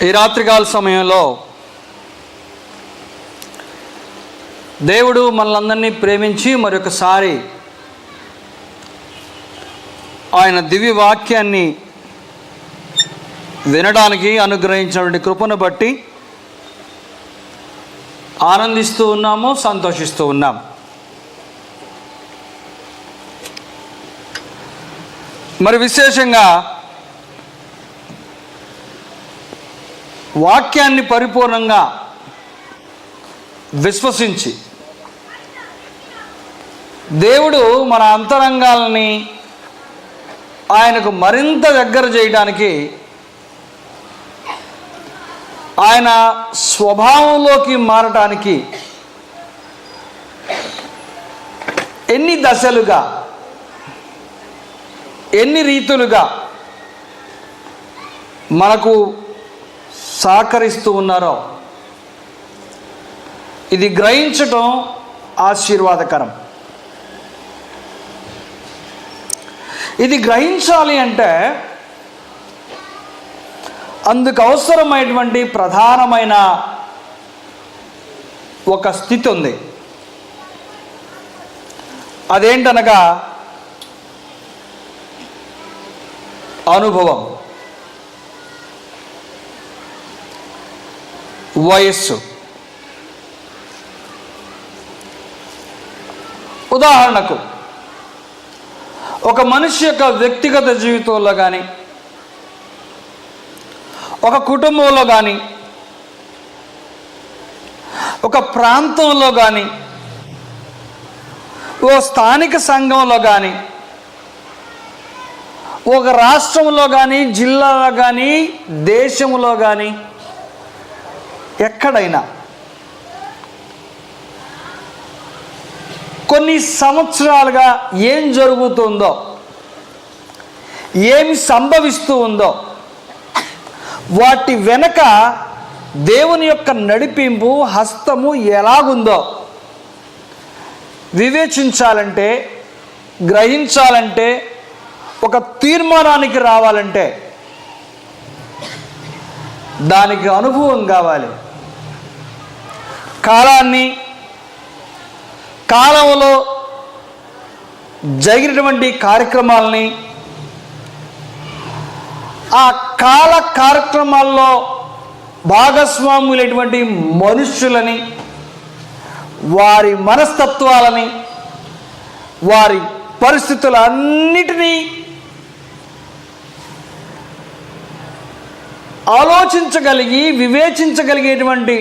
ఈ రాత్రికాల సమయంలో దేవుడు మనలందరినీ ప్రేమించి మరొకసారి ఆయన దివ్య వాక్యాన్ని వినడానికి అనుగ్రహించినటువంటి కృపను బట్టి ఆనందిస్తూ ఉన్నాము, సంతోషిస్తూ ఉన్నాం. మరి విశేషంగా వాక్యాన్ని పరిపూర్ణంగా విశ్వసించి దేవుడు మన అంతరంగాలని ఆయనకు మరింత దగ్గర చేయడానికి, ఆయన స్వభావంలోకి మారటానికి ఎన్ని దశలుగా, ఎన్ని రీతులుగా మనకు సహకరిస్తూ ఉన్నారో ఇది గ్రహించటం ఆశీర్వాదకరం. ఇది గ్రహించాలి అంటే అందుకు అవసరమైనటువంటి ప్రధానమైన ఒక స్థితి ఉంది. అదేంటనగా అనుభవం, వయస్సు. ఉదాహరణకు ఒక మనిషి యొక్క వ్యక్తిగత జీవితంలో కానీ, ఒక కుటుంబంలో కానీ, ఒక ప్రాంతంలో కానీ, ఓ స్థానిక సంఘంలో కానీ, ఒక రాష్ట్రంలో కానీ, జిల్లాలో కానీ, దేశంలో కానీ, ఎక్కడైనా కొన్ని సంవత్సరాలుగా ఏం జరుగుతుందో, ఏమి సంభవిస్తూ ఉందో, వాటి వెనక దేవుని యొక్క నడిపింపు హస్తము ఎలాగుందో వివేచించాలంటే, గ్రహించాలంటే, ఒక తీర్మానానికి రావాలంటే దానికి అనుభవం కావాలి. కాలంలో జరిగినటువంటి కార్యక్రమాలని, ఆ కాల కార్యక్రమాల్లో భాగస్వాములైనటువంటి మనుష్యులని, వారి మనస్తత్వాలని, వారి పరిస్థితులన్నిటినీ ఆలోచించగలిగి వివేచించగలిగేటువంటి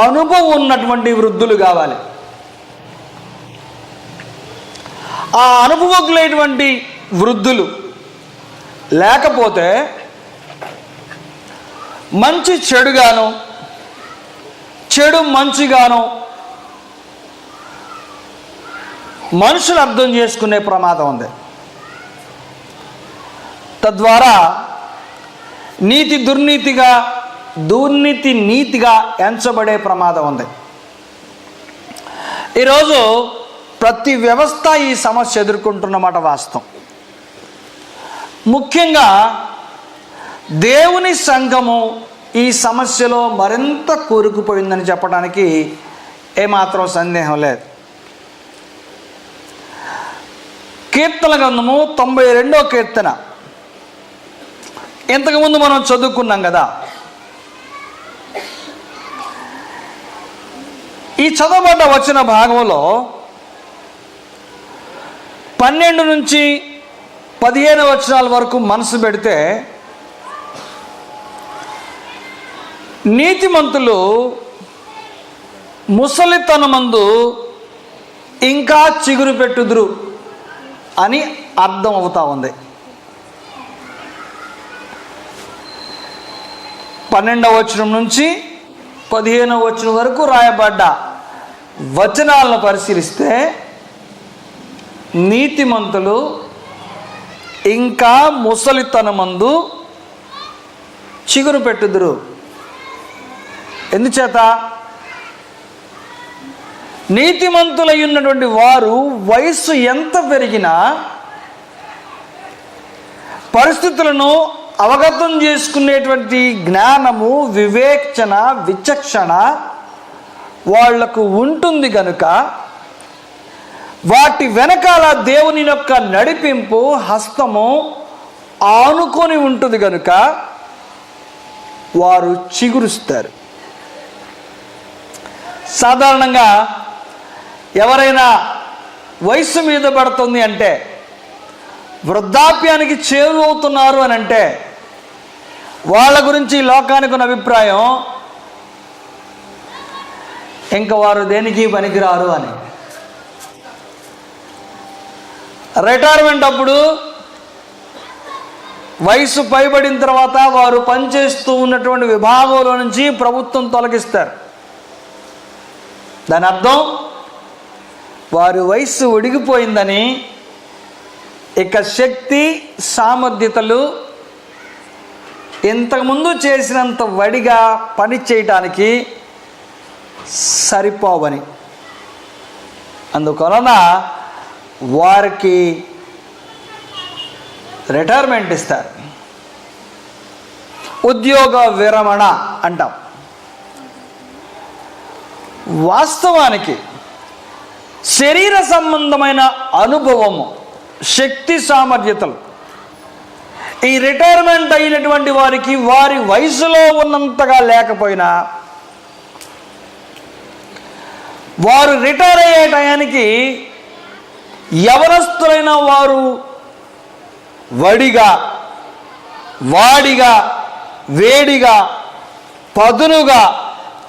అనుభవం ఉన్నటువంటి వృద్ధులు కావాలి. ఆ అనుభవజ్ఞులైనటువంటి వృద్ధులు లేకపోతే మంచి చెడుగాను, చెడు మంచిగాను మనుషులు అర్థం చేసుకునే ప్రమాదం ఉంది. తద్వారా నీతి దుర్నీతిగా, దుర్నీతి నీతిగా ఎంచబడే ప్రమాదం ఉంది. ఈరోజు ప్రతి వ్యవస్థ ఈ సమస్య ఎదుర్కొంటున్నమాట వాస్తవం. ముఖ్యంగా దేవుని సంఘము ఈ సమస్యలో మరింత కూరుకుపోయిందని చెప్పడానికి ఏమాత్రం సందేహం లేదు. కీర్తన గ్రంథము 92వ కీర్తన ఇంతకుముందు మనం చదువుకున్నాం కదా. ఈ చదవబడ్డ వచ్చిన భాగంలో 12 నుంచి 15 వచనాల వరకు మనసు పెడితే, నీతిమంతులు ముసలితనమందు ఇంకా చిగురు పెట్టుదురు అని అర్థం అవుతా ఉంది. 12వ వచనం నుంచి 15వ వచనం వరకు రాయబడ్డ వచనాలను పరిశీలిస్తే, నీతిమంతులు ఇంకా ముసలితనమందు చిగురు పెట్టుదురు. ఎందుచేత? నీతిమంతులై ఉన్నటువంటి వారు వయస్సు ఎంత పెరిగినా పరిస్థితులను అవగతం చేసుకునేటువంటి జ్ఞానము, వివేచన, విచక్షణ వాళ్లకు ఉంటుంది కనుక, వాటి వెనకాల దేవుని యొక్క నడిపింపు హస్తము ఆనుకొని ఉంటుంది కనుక వారు చిగురుస్తారు. సాధారణంగా ఎవరైనా వయసు మీద పడుతుంది అంటే, వృద్ధాప్యానికి చేరువవుతున్నారు అని అంటే, వాళ్ళ గురించి లోకానికి ఉన్న అభిప్రాయం ఇంకా వారు దేనికి పనికిరారు అని. రిటైర్మెంట్ అప్పుడు వయసు పైబడిన తర్వాత వారు పనిచేస్తూ ఉన్నటువంటి విభాగంలో నుంచి ప్రభుత్వం తొలగిస్తారు. దాని అర్థం వారి వయస్సు ఒడిగిపోయిందని, ఇక శక్తి సామర్థ్యతలు ఇంతకుముందు చేసినంత వడిగా పని చేయటానికి సరిపోవని. అందువలన వారికి రిటైర్మెంట్ ఇస్తారు. ఉద్యోగ విరమణ అంటాం. వాస్తవానికి శరీర సంబంధమైన అనుభవము, శక్తి సామర్థ్యతలు ఈ రిటైర్మెంట్ అయినటువంటి వారికి వారి వయసులో ఉన్నంతగా లేకపోయినా, వారు రిటైర్ అయ్యే టయానికి యవనస్తులైన వారు వడిగా, వాడిగా, వేడిగా, పదునుగా,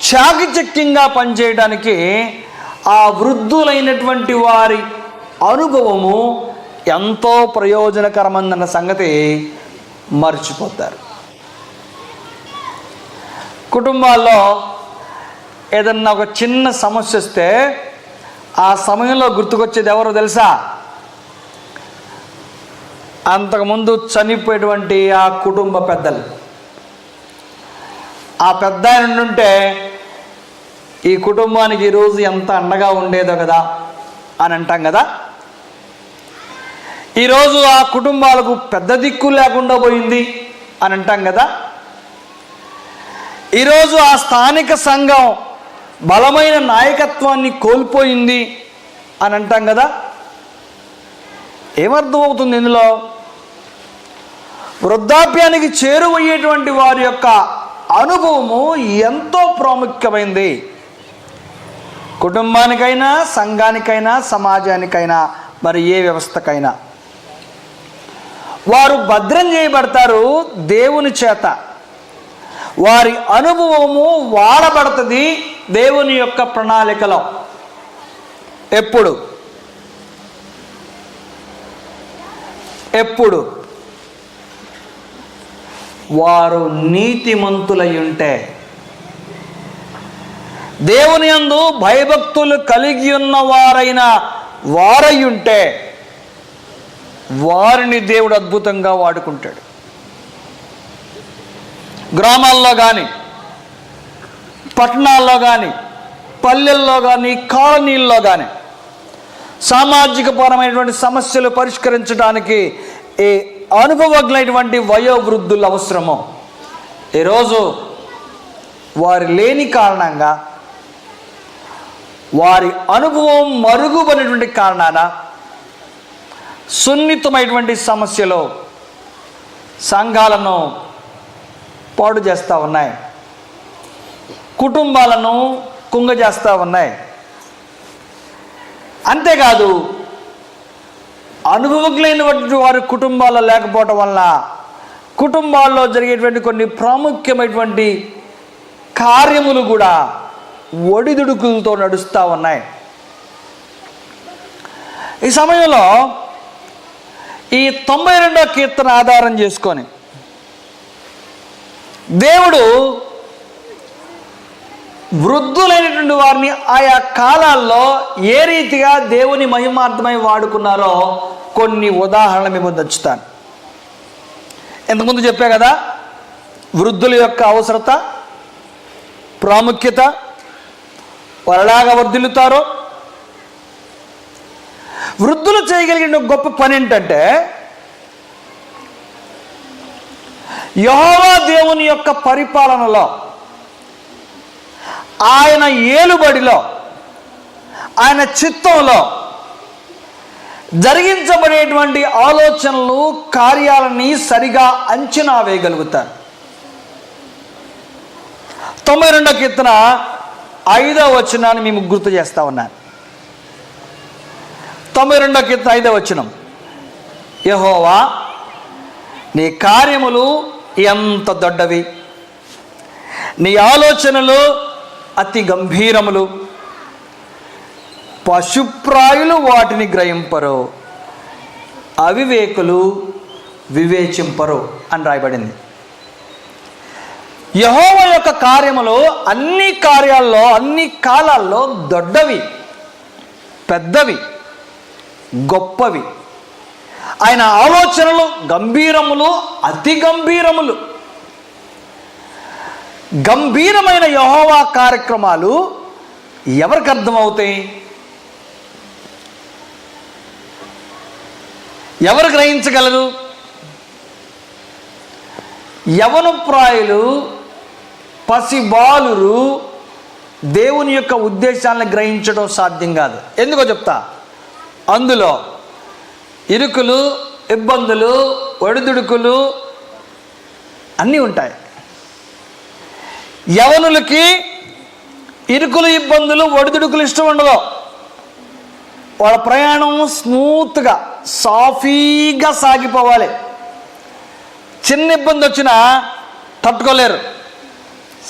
చాకచక్యంగా పనిచేయడానికి ఆ వృద్ధులైనటువంటి వారి అనుభవము ఎంతో ప్రయోజనకరమన్న సంగతి మర్చిపోతారు. కుటుంబాల్లో ఏదన్నా ఒక చిన్న సమస్య వస్తే ఆ సమయంలో గుర్తుకొచ్చేది ఎవరో తెలుసా? అంతకుముందు చనిపోయేటువంటి ఆ కుటుంబ పెద్దలు. ఆ పెద్ద ఆయన ఉంటే ఈ కుటుంబానికి ఈరోజు ఎంత అండగా ఉండేదో కదా అని అంటాం కదా. ఈరోజు ఆ కుటుంబాలకు పెద్ద దిక్కు లేకుండా పోయింది అని అంటాం కదా. ఈరోజు ఆ స్థానిక సంఘం బలమైన నాయకత్వాన్ని కోల్పోయింది అని అంటాం కదా. ఏమర్థమవుతుంది ఇందులో? వృద్ధాప్యానికి చేరువయ్యేటువంటి వారి యొక్క అనుభవము ఎంతో ప్రాముఖ్యమైంది. కుటుంబానికైనా, సంఘానికైనా, సమాజానికైనా, మరి ఏ వ్యవస్థకైనా వారు భద్రం చేయబడతారు దేవుని చేత. వారి అనుభవము వాడబడుతుంది దేవుని యొక్క ప్రణాళికలో. ఎప్పుడు ఎప్పుడు వారు నీతిమంతులై ఉంటే, దేవుని యందు భయభక్తులు కలిగి ఉన్న వారైన వారై ఉంటే, వారిని దేవుడు అద్భుతంగా వాడుకుంటాడు. గ్రామాల్లో కానీ, పట్టణాల్లో కానీ, పల్లెల్లో కానీ, కాలనీల్లో కానీ సామాజిక పరమైనటువంటి సమస్యలు పరిష్కరించడానికి ఈ అనుభవజ్ఞులైనటువంటి వయోవృద్ధులు అవసరము. ఈరోజు వారి లేని కారణంగా, వారి అనుభవం మరుగుపడినటువంటి కారణాన సున్నితమైనటువంటి సమస్యలు సంఘాలను పాడు చేస్తూ ఉన్నాయి, కుటుంబాలను కుంగజేస్తూ ఉన్నాయి. అంతేకాదు, అనుభవజ్ఞులైనటువంటి వారి కుటుంబాల్లో లేకపోవటం వల్ల కుటుంబాల్లో జరిగేటువంటి కొన్ని ప్రాముఖ్యమైనటువంటి కార్యములు కూడా ఒడిదుడుకులతో నడుస్తూ ఉన్నాయి. ఈ సమయంలో ఈ 92వ కీర్తన ఆధారం చేసుకొని దేవుడు వృద్ధులైనటువంటి వారిని ఆయా కాలాల్లో ఏ రీతిగా దేవుని మహిమార్థమై వాడుకున్నారో కొన్ని ఉదాహరణలు మేము దంచుతాను. ఇంతకుముందు చెప్పా కదా, వృద్ధుల యొక్క అవసరత, ప్రాముఖ్యత, వారిలాగా వర్ధిల్లుతారో. వృద్ధులు చేయగలిగిన గొప్ప పని ఏంటంటే, యెహోవా దేవుని యొక్క పరిపాలనలో, ఆయన ఏలుబడిలో, ఆయన చిత్తంలో జరిగించబడేటువంటి ఆలోచనలు, కార్యాలని సరిగా అంచనా వేయగలుగుతారు. 92వ కీర్తన 5వ వచనాన్ని మేము గుర్తు చేస్తా ఉన్నాను. 92వ కీర్తన 5వ వచనం, యెహోవా నీ కార్యములు ఎంత దొడ్డవి, నీ ఆలోచనలు అతి గంభీరములు, పశుప్రాయులు వాటిని గ్రహింపరు, అవివేకులు వివేచింపరు అని రాయబడింది. యెహోవా యొక్క కార్యములు అన్ని కార్యాల్లో, అన్ని కాలాల్లో దొడ్డవి, పెద్దవి, గొప్పవి. ఆయన ఆలోచనలు గంభీరములు, అతి గంభీరములు. గంభీరమైన యెహోవా కార్యక్రమాలు ఎవరికి అర్థమవుతాయి? ఎవరు గ్రహించగలరు? యవనప్రాయులు, పసిబాలురు దేవుని యొక్క ఉద్దేశాలను గ్రహించడం సాధ్యం కాదు. ఎందుకో చెప్తా. అందులో ఇరుకులు, ఇబ్బందులు, ఒడిదుడుకులు అన్నీ ఉంటాయి. యవనులకి ఇరుకులు, ఇబ్బందులు, ఒడిదుడుకులు ఇష్టం ఉండదు. వాళ్ళ ప్రయాణం స్మూత్గా, సాఫీగా సాగిపోవాలి. చిన్న ఇబ్బంది వచ్చినా తట్టుకోలేరు,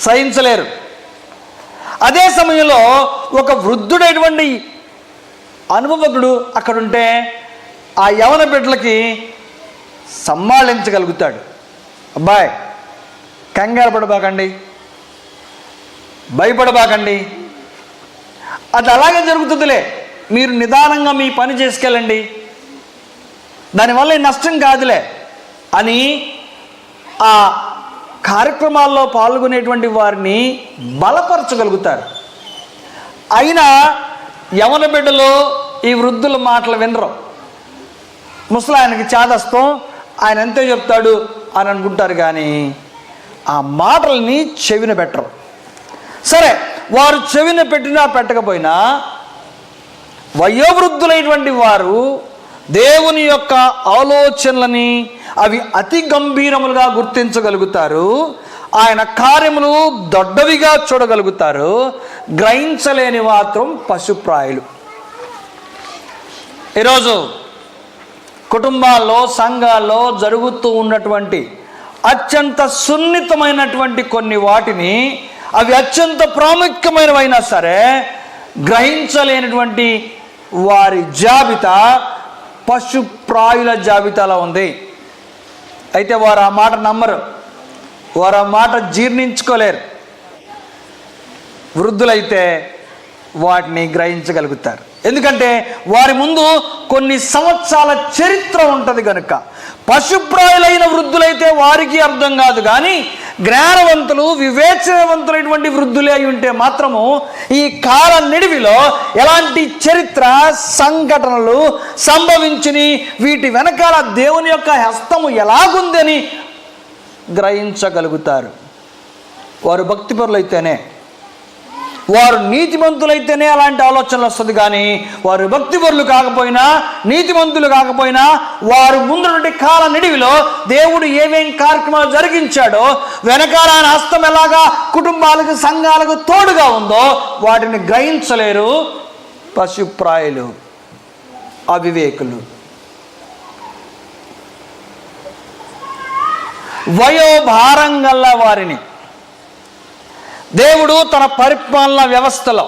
సహించలేరు. అదే సమయంలో ఒక వృద్ధుడైనటువంటి అనుభవజ్ఞుడు అక్కడుంటే ఆ యవన బిడ్డలకి సమ్మాళించగలుగుతాడు. అబ్బాయి, కంగారు పడబాకండి, భయపడబాకండి, అది అలాగే జరుగుతుందిలే, మీరు నిదానంగా మీ పని చేసుకెళ్ళండి, దానివల్ల నష్టం కాదులే అని ఆ కార్యక్రమాల్లో పాల్గొనేటువంటి వారిని బలపరచగలుగుతారు. అయినా యవన బిడ్డలు ఈ వృద్ధుల మాటలు వినరు. ముసలాయనకి చేదస్తం, ఆయన ఎంతో చెప్తాడు అని అనుకుంటారు, కానీ ఆ మాటల్ని చెవిన పెట్టరు. సరే, వారు చెవిన పెట్టినా పెట్టకపోయినా వయోవృద్ధులైనటువంటి వారు దేవుని యొక్క ఆలోచనలని అవి అతి గంభీరములుగా గుర్తించగలుగుతారు. ఆయన కార్యములు దొడ్డవిగా చూడగలుగుతారు. గ్రహించలేని మాత్రం పశుప్రాయులు. ఈరోజు కుటుంబాల్లో, సంఘాల్లో జరుగుతూ ఉన్నటువంటి అత్యంత సున్నితమైనటువంటి కొన్ని వాటిని, అవి అత్యంత ప్రాముఖ్యమైనవైనా సరే గ్రహించలేనటువంటి వారి జాబితా పశుప్రాయుల జాబితాలో ఉంది. అయితే వారు ఆ మాట నమ్మరు, వారు ఆ మాట జీర్ణించుకోలేరు. వృద్ధులైతే వాటిని గ్రహించగలుగుతారు. ఎందుకంటే వారి ముందు కొన్ని సంవత్సరాల చరిత్ర ఉంటుంది కనుక. పశుప్రాయులైన వృద్ధులైతే వారికి అర్థం కాదు, కానీ జ్ఞానవంతులు, వివేచనవంతులైనటువంటి వృద్ధులే అయి ఉంటే మాత్రము ఈ కాల నిడివిలో ఎలాంటి చరిత్ర, సంఘటనలు సంభవించిని, వీటి వెనకాల దేవుని యొక్క హస్తము ఎలాగుందని గ్రహించగలుగుతారు. వారు భక్తిపరులైతేనే, వారు నీతిమంతులైతేనే అలాంటి ఆలోచనలు వస్తుంది. కానీ వారు భక్తిపరులు కాకపోయినా, నీతిమంతులు కాకపోయినా, వారు ముందు కాల నిడివిలో దేవుడు ఏమేం కార్యక్రమాలు జరిగించాడో, వెనకాల ఆయన హస్తం ఎలాగా కుటుంబాలకు, సంఘాలకు తోడుగా ఉందో వాటిని గ్రహించలేరు పశుప్రాయులు, అవివేకులు. వయోభారం గల వారిని దేవుడు తన పరిపాలన వ్యవస్థలో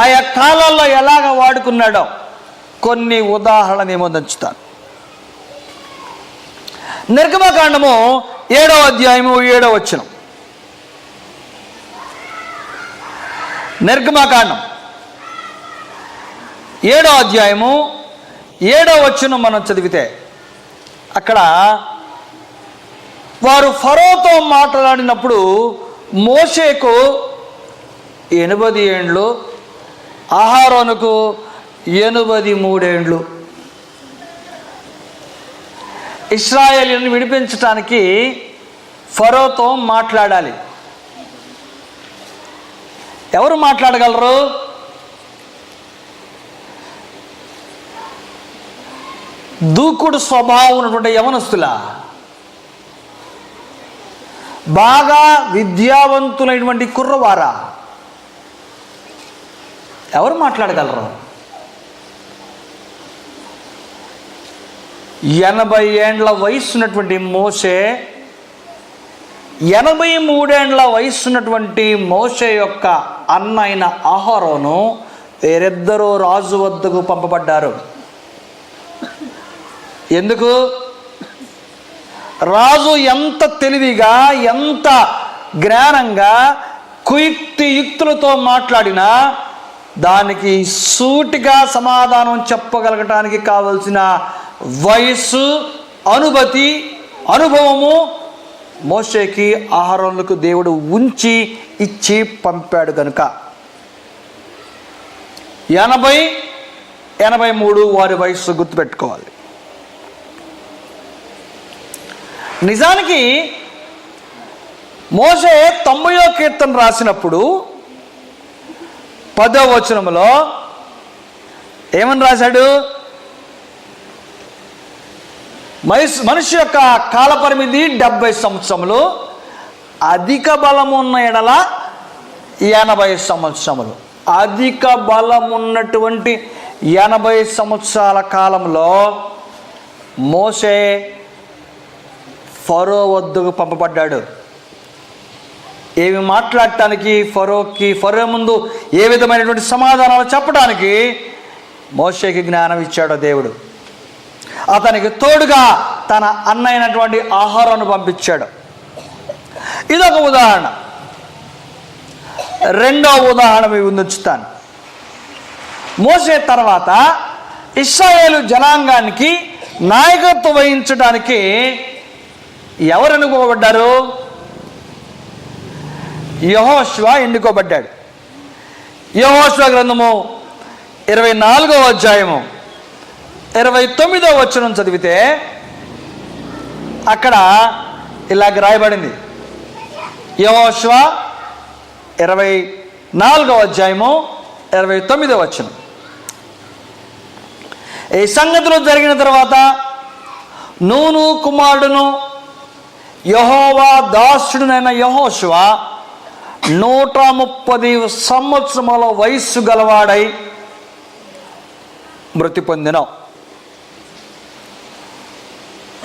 ఆయా కాలాల్లో ఎలాగ వాడుకున్నాడో కొన్ని ఉదాహరణ ఏమో దంచుతాను. నిర్గమకాండము 7వ అధ్యాయము 7వ వచనం. నిర్గమకాండం 7వ అధ్యాయము 7వ వచనం మనం చదివితే అక్కడ వారు ఫరోతో మాట్లాడినప్పుడు మోషేకు 80 ఏండ్లు, అహరోనుకు 83 ఏండ్లు. ఇశ్రాయేలును విడిపించటానికి ఫరోతో మాట్లాడాలి. ఎవరు మాట్లాడగలరు? దూకుడు స్వభావం ఉన్నటువంటి యవనస్తుల, బాగా విద్యావంతులైనటువంటి కుర్రవారా? ఎవరు మాట్లాడగలరు? 80 ఏండ్ల వయసు ఉన్నటువంటి మోషే, 83 ఏండ్ల వయసు ఉన్నటువంటి మోషే యొక్క అన్న అయిన అహరోను వేరెద్దరూ రాజు వద్దకు పంపబడ్డారు. ఎందుకు? రాజు ఎంత తెలివిగా, ఎంత జ్ఞానంగా, కుయుక్తియుక్తులతో మాట్లాడినా దానికి సూటిగా సమాధానం చెప్పగలగటానికి కావలసిన వయస్సు, అనుభవము మోషేకి, అహరోనులకు దేవుడు ఉంచి ఇచ్చి పంపాడు కనుక 80-83 వారి వయస్సు గుర్తుపెట్టుకోవాలి. నిజానికి మోషే 90వ కీర్తన రాసినప్పుడు 10వ వచనంలో ఏమని రాశాడు? మనిషి యొక్క కాల పరిమితి 70 సంవత్సరములు, అధిక బలము ఉన్న ఎడల 80 సంవత్సరములు. అధిక బలమున్నటువంటి 80 సంవత్సరాల కాలంలో మోషే ఫరో వద్దకు పంపబడ్డాడు. ఏమి మాట్లాడటానికి, ఫరో ముందు ఏ విధమైనటువంటి సమాధానాలు చెప్పడానికి మోషేకి జ్ఞానం ఇచ్చాడో దేవుడు. అతనికి తోడుగా తన అన్న అయినటువంటి అహరోను పంపించాడు. ఇదొక ఉదాహరణ. రెండవ ఉదాహరణ మీ ముందు ఉంచుతాను. మోషే తర్వాత ఇశ్రాయేలు జనాంగానికి నాయకత్వం వహించడానికి ఎవరు ఎన్నుకోబడ్డారు? యెహోషువ ఎన్నుకోబడ్డాడు. యెహోషువ గ్రంథము 24వ అధ్యాయము 29వ వచనం చదివితే అక్కడ ఇలాగ రాయబడింది. యెహోషువ 24వ అధ్యాయము 29వ వచనం. ఈ సంగతులు జరిగిన తర్వాత నూను కుమారుడును యెహోవా దాసుడునైన యెహోషువ 130 సంవత్సరముల వయస్సు గలవాడై మృతి పొందెను.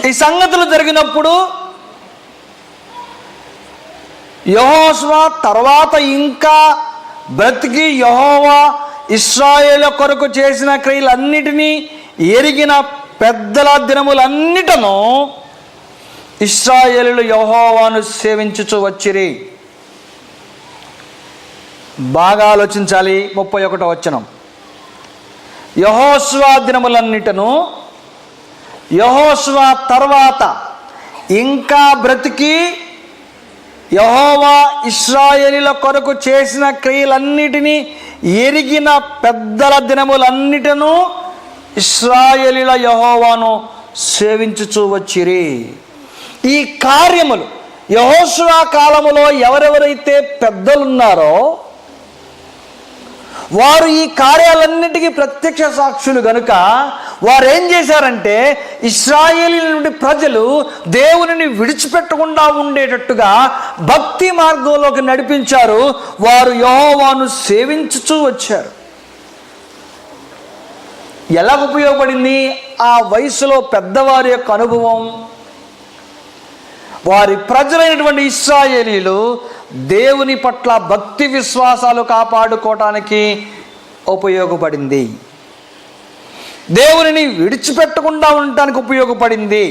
ఈ సంగతులు జరిగినప్పుడు యెహోషువ తర్వాత ఇంకా బ్రతికి యెహోవా ఇశ్రాయేలు కొరకు చేసిన క్రియలన్నిటినీ ఎరిగిన పెద్దల దినములన్నిటను ఇశ్రాయేలులు యెహోవాను సేవించుచు వచ్చిరి. బాగా ఆలోచించాలి. 31వ వచనం. యెహోషువ దినములన్నిటను, యెహోషువ తర్వాత ఇంకా బ్రతికి యెహోవా ఇశ్రాయేలీల కొరకు చేసిన క్రియలన్నిటినీ ఎరిగిన పెద్దల దినములన్నిటను ఇశ్రాయేలీల యెహోవాను సేవించుచూ వచ్చిరి. ఈ కార్యములు యెహోషువ కాలములో ఎవరెవరైతే పెద్దలున్నారో వారు ఈ కార్యాలన్నిటికీ ప్రత్యక్ష సాక్షులు గనుక వారు ఏం చేశారంటే ఇశ్రాయేలీల నుండి ప్రజలు దేవునిని విడిచిపెట్టకుండా ఉండేటట్టుగా భక్తి మార్గంలోకి నడిపించారు. వారు యెహోవాను సేవించుచూ వచ్చారు. ఎలా ఉపయోగపడింది? ఆ వయసులో పెద్దవారి యొక్క అనుభవం, వారి ప్రజలైనటువంటి ఇశ్రాయేలీలు దేవుని పట్ల భక్తి విశ్వాసాలు కాపాడుకోవటానికి ఉపయోగపడింది. దేవునిని విడిచిపెట్టకుండా ఉండటానికి ఉపయోగపడింది.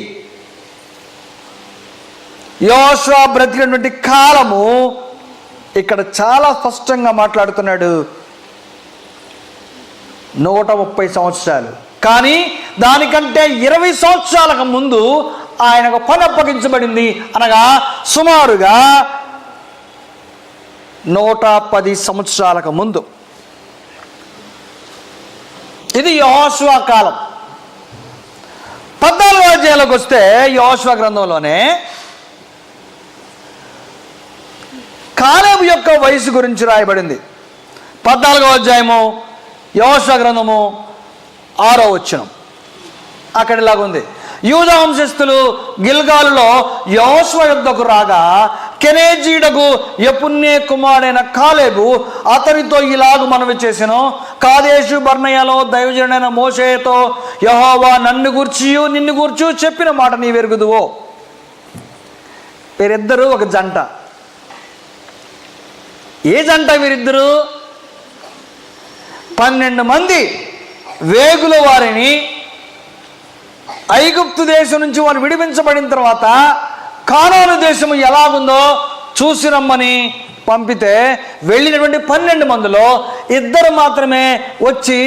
యెహోషువ బ్రతికినటువంటి కాలము ఇక్కడ చాలా స్పష్టంగా మాట్లాడుతున్నాడు. 130 సంవత్సరాలు. కానీ దానికంటే 20 సంవత్సరాలకు ముందు ఆయనకు పని అప్పగించబడింది. అనగా సుమారుగా 110 సంవత్సరాలకు ముందు. ఇది యెహోషువ కాలం. 14వ అధ్యాయంలోకి వస్తే యెహోషువ గ్రంథంలోనే కాలేబు యొక్క వయసు గురించి రాయబడింది. 14వ అధ్యాయము యెహోషువ గ్రంథము 6వ వచనం. అక్కడ ఇలాగుంది: యూదా వంశస్థులు గిల్గాలులో యెహోషువ యుద్ధకు రాగా కెనేజీయుడగు యెఫున్నె కుమారుడైన కాలేబు అతనితో ఇలాగు మనవి చేసెను: కాదేషు బర్నేయలో దైవజనుడైన మోషేతో యెహోవా నన్ను గూర్చియు నిన్ను గూర్చియు చెప్పిన మాట నీ వెరుగుదువో. వీరిద్దరూ ఒక జంట. ఏ జంట వీరిద్దరూ? 12 మంది వేగుల వారిని ఐగుప్తు దేశం నుంచి వారు విడిపించబడిన తర్వాత కానాను దేశము ఎలాగుందో చూసి రమ్మని పంపితే వెళ్ళినటువంటి 12 మందిలో 2 మాత్రమే వచ్చి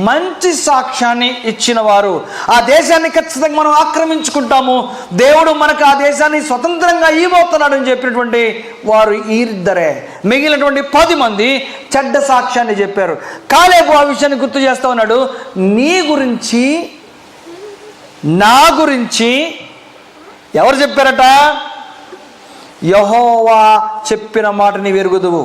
మంచి సాక్ష్యాన్ని ఇచ్చిన వారు. ఆ దేశాన్ని ఖచ్చితంగా మనం ఆక్రమించుకుంటాము, దేవుడు మనకు ఆ దేశాన్ని స్వతంత్రంగా ఇవ్వబోతున్నాడు అని చెప్పినటువంటి వారు ఈ 2. మిగిలినటువంటి 10 మంది చెడ్డ సాక్ష్యాన్ని చెప్పారు. కాలేబు ఆ విషయాన్ని గుర్తు చేస్తా ఉన్నాడు: నీ గురించి నా గురించి ఎవరు చెప్పారట? యెహోవా చెప్పిన మాట నీ వెరుగుదువు.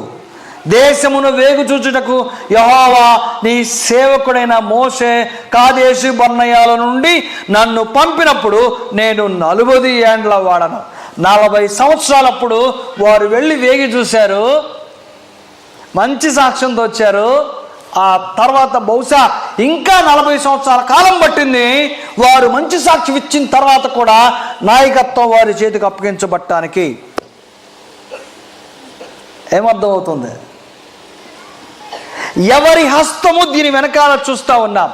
దేశమును వేగు చూచుటకు యెహోవా నీ సేవకుడైన మోషే కాదేశు బర్నేయల నుండి నన్ను పంపినప్పుడు నేను 40 ఏండ్ల వాడను. 40 సంవత్సరాలప్పుడు వారు వెళ్ళి వేగి చూశారు, మంచి సాక్ష్యంతో వచ్చారు. ఆ తర్వాత బహుశా ఇంకా 40 సంవత్సరాల కాలం పట్టింది వారు మంచి సాక్ష్యం ఇచ్చిన తర్వాత కూడా నాయకత్వం వారి చేతికి అప్పగించబట్టానికి. ఏమర్థమవుతుంది? ఎవరి హస్తము దీని వెనకాల చూస్తూ ఉన్నాం.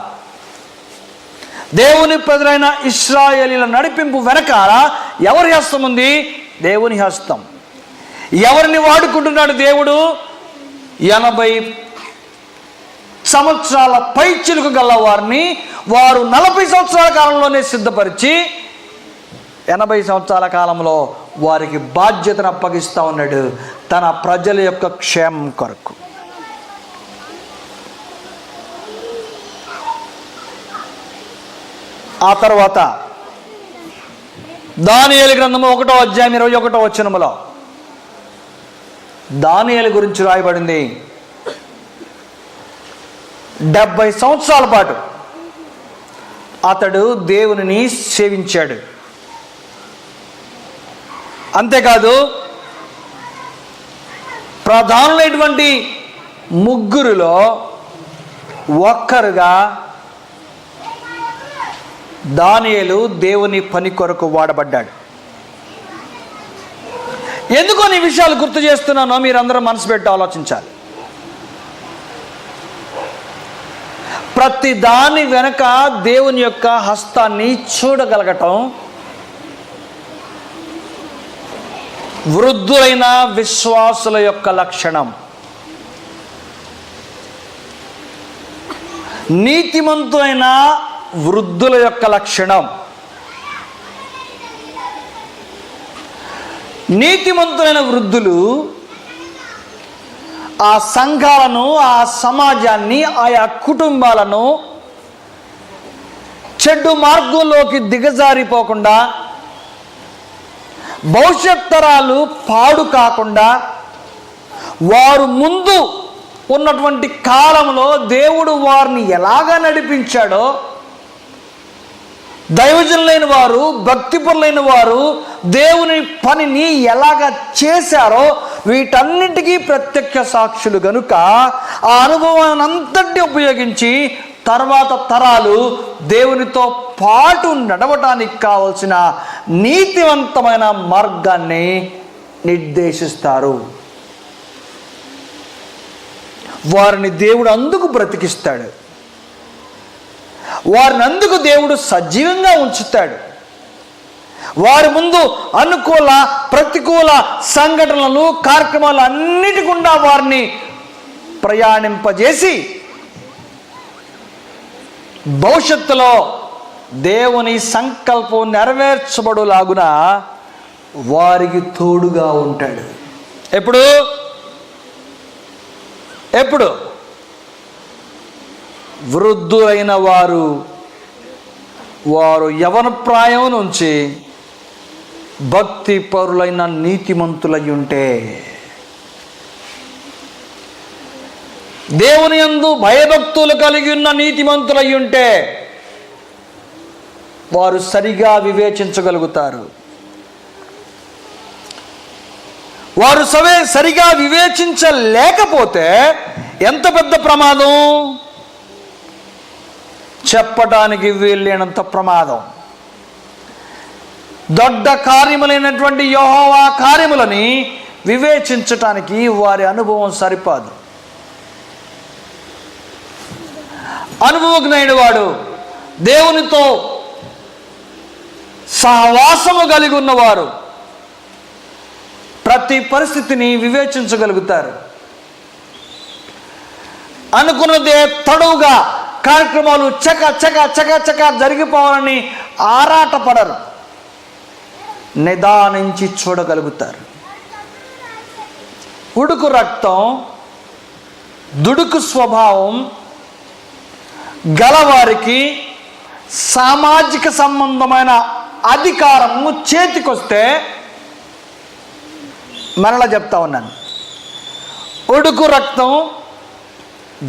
దేవుని ప్రజలైన ఇశ్రాయేలీల నడిపింపు వెనకాల ఎవరి హస్తం ఉంది? దేవుని హస్తం. ఎవరిని వాడుకుంటున్నాడు దేవుడు? 80 సంవత్సరాల పైచిలుకు గల వారిని వారు 40 సంవత్సరాల కాలంలోనే సిద్ధపరిచి 80 సంవత్సరాల కాలంలో వారికి బాధ్యతను అప్పగిస్తూ ఉన్నాడు తన ప్రజల యొక్క క్షేమం కొరకు. ఆ తర్వాత దానియేలు గ్రంథము 1వ అధ్యాయం 21వ వచనములో దానియేలు గురించి రాయబడింది. 70 సంవత్సరాల పాటు అతడు దేవునిని సేవించాడు. అంతేకాదు ప్రధానులైనటువంటి 3 ఒక్కరుగా దానియేలు దేవుని పని కొరకు వాడబడ్డాడు. ఎందుకో ఈ విషయాలు గుర్తు చేస్తున్నానో మీరందరూ మనసు పెట్టి ఆలోచించాలి. ప్రతి దాని వెనక దేవుని యొక్క హస్తాన్ని చూడగలగటం వృద్ధులైన విశ్వాసుల యొక్క లక్షణం. నీతిమంతులైన వృద్ధుల యొక్క లక్షణం. నీతిమంతులైన వృద్ధులు ఆ సంఘాలను, ఆ సమాజాన్ని, ఆయా కుటుంబాలను చెడు మార్గంలోకి దిగజారిపోకుండా, భవిష్యత్ తరాలు పాడు కాకుండా, వారు ముందు ఉన్నటువంటి కాలంలో దేవుడు వారిని ఎలాగా నడిపించాడో, దైవజనులైన వారు, భక్తిపరులైన వారు దేవుని పనిని ఎలాగ చేశారో వీటన్నిటికీ ప్రత్యక్ష సాక్షులు గనుక ఆ అనుభవాన్ని అంతటి ఉపయోగించి తర్వాత తరాలు దేవునితో పాటు నడవటానికి కావలసిన నీతివంతమైన మార్గాన్ని నిర్దేశిస్తారు. వారిని దేవుడు అందుకు బ్రతికిస్తాడు. వారిని అందుకు దేవుడు సజీవంగా ఉంచుతాడు. వారి ముందు అనుకూల ప్రతికూల సంఘటనలు, కార్యక్రమాలు అన్నిటి గుండా వారిని ప్రయాణింపజేసి భవిష్యత్తులో దేవుని సంకల్పం నెరవేర్చబడులాగున వారికి తోడుగా ఉంటాడు. ఎప్పుడు వృద్ధులైన వారు యవన ప్రాయం నుంచి భక్తి పరులైన నీతిమంతులై ఉంటే, దేవుని యందు భయభక్తులు కలిగి ఉన్న నీతిమంతులై ఉంటే వారు సరిగా వివేచించగలుగుతారు. వారు సరిగా వివేచించలేకపోతే ఎంత పెద్ద ప్రమాదం, చెప్పటానికి వీల్లేనంత ప్రమాదం. దొడ్డ కార్యములైనటువంటి యెహోవా కార్యములని వివేచించటానికి వారి అనుభవం సరిపోదు. అనుభవజ్ఞుడైన వాడు, దేవునితో సహవాసము కలిగి ఉన్నవారు ప్రతి పరిస్థితిని వివేచించగలుగుతారు. అనుకున్నదే తడువుగా కార్యక్రమాలు చక చక చక చక జరిగిపోవాలని ఆరాటపడరు, నిదానించి చూడగలుగుతారు. ఉడుకు రక్తం, దుడుకు స్వభావం గలవారికి సామాజిక సంబంధమైన అధికారము చేతికొస్తే, మరలా చెప్తా ఉన్నాను, ఉడుకు రక్తం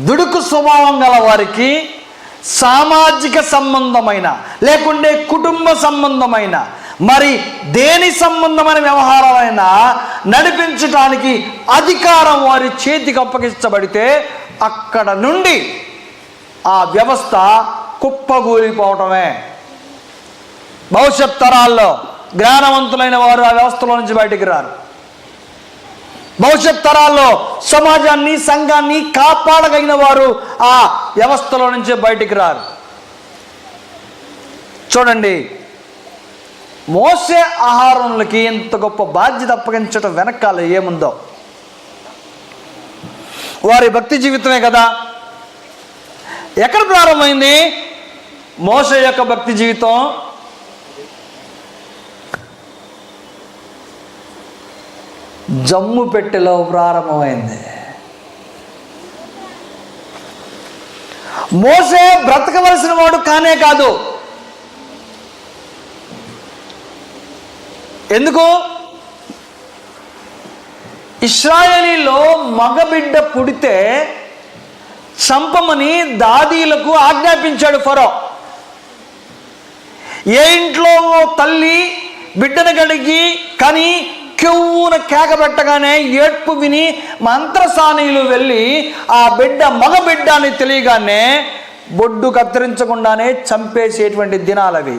దుడుకు స్వభావం గల వారికి సామాజిక సంబంధమైన లేకుంటే కుటుంబ సంబంధమైన మరి దేని సంబంధమైన వ్యవహారాలైనా నడిపించడానికి అధికారం వారి చేతికి అప్పగించబడితే అక్కడ నుండి ఆ వ్యవస్థ కుప్పగూలిపోవటమే. భవిష్యత్ తరాల్లో జ్ఞానవంతులైన వారు ఆ వ్యవస్థలో నుంచి బయటికి రారు. భవిష్యత్ తరాల్లో సమాజాన్ని సంఘాన్ని కాపాడగలిగిన వారు ఆ వ్యవస్థలో నుంచి బయటికి రారు. చూడండి, మోసే ఆహారంలకి ఎంత గొప్ప బాధ్యత అప్పగించడం వెనకాల ఏముందో. వారి భక్తి జీవితమే కదా. ఎక్కడ ప్రారంభమైంది మోసే యొక్క భక్తి జీవితం? జమ్ము పెట్టెలో ప్రారంభమైంది. మోసే బ్రతకవలసిన వాడు కానే కాదు. ఎందుకు? ఇశ్రాయేలీలో మగబిడ్డ పుడితే చంపమని దాదీలకు ఆజ్ఞాపించాడు ఫరో. ఏ ఇంట్లో తల్లి బిడ్డను కడిగి కని కెవ్వున కేక పెట్టగానే ఏడ్పు విని మంత్రసానీయులు వెళ్ళి ఆ బిడ్డ మగబిడ్డ అని తెలియగానే బొడ్డు కత్తిరించకుండానే చంపేసేటువంటి దినాలవి.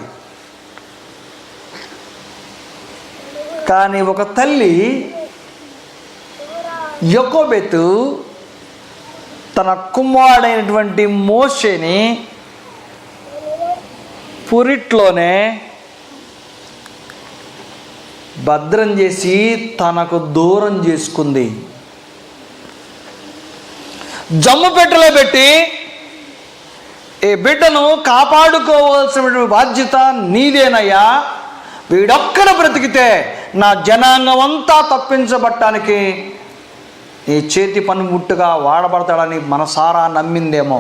కానీ ఒక తల్లి యొకోబెతు తన కుమారుడైనటువంటి మోషేని పురిట్లోనే భద్రం చేసి తనకు దూరం చేసుకుంది. జమ్ము పెట్టెలో పెట్టి ఈ బిడ్డను కాపాడుకోవాల్సిన బాధ్యత నీదేనయ్యా, వీడొక్కడ బ్రతికితే నా జనాంగం అంతా తప్పించబట్టానికి నీ చేతి పనిముట్టుగా వాడబడతాడని మనసారా నమ్మిందేమో.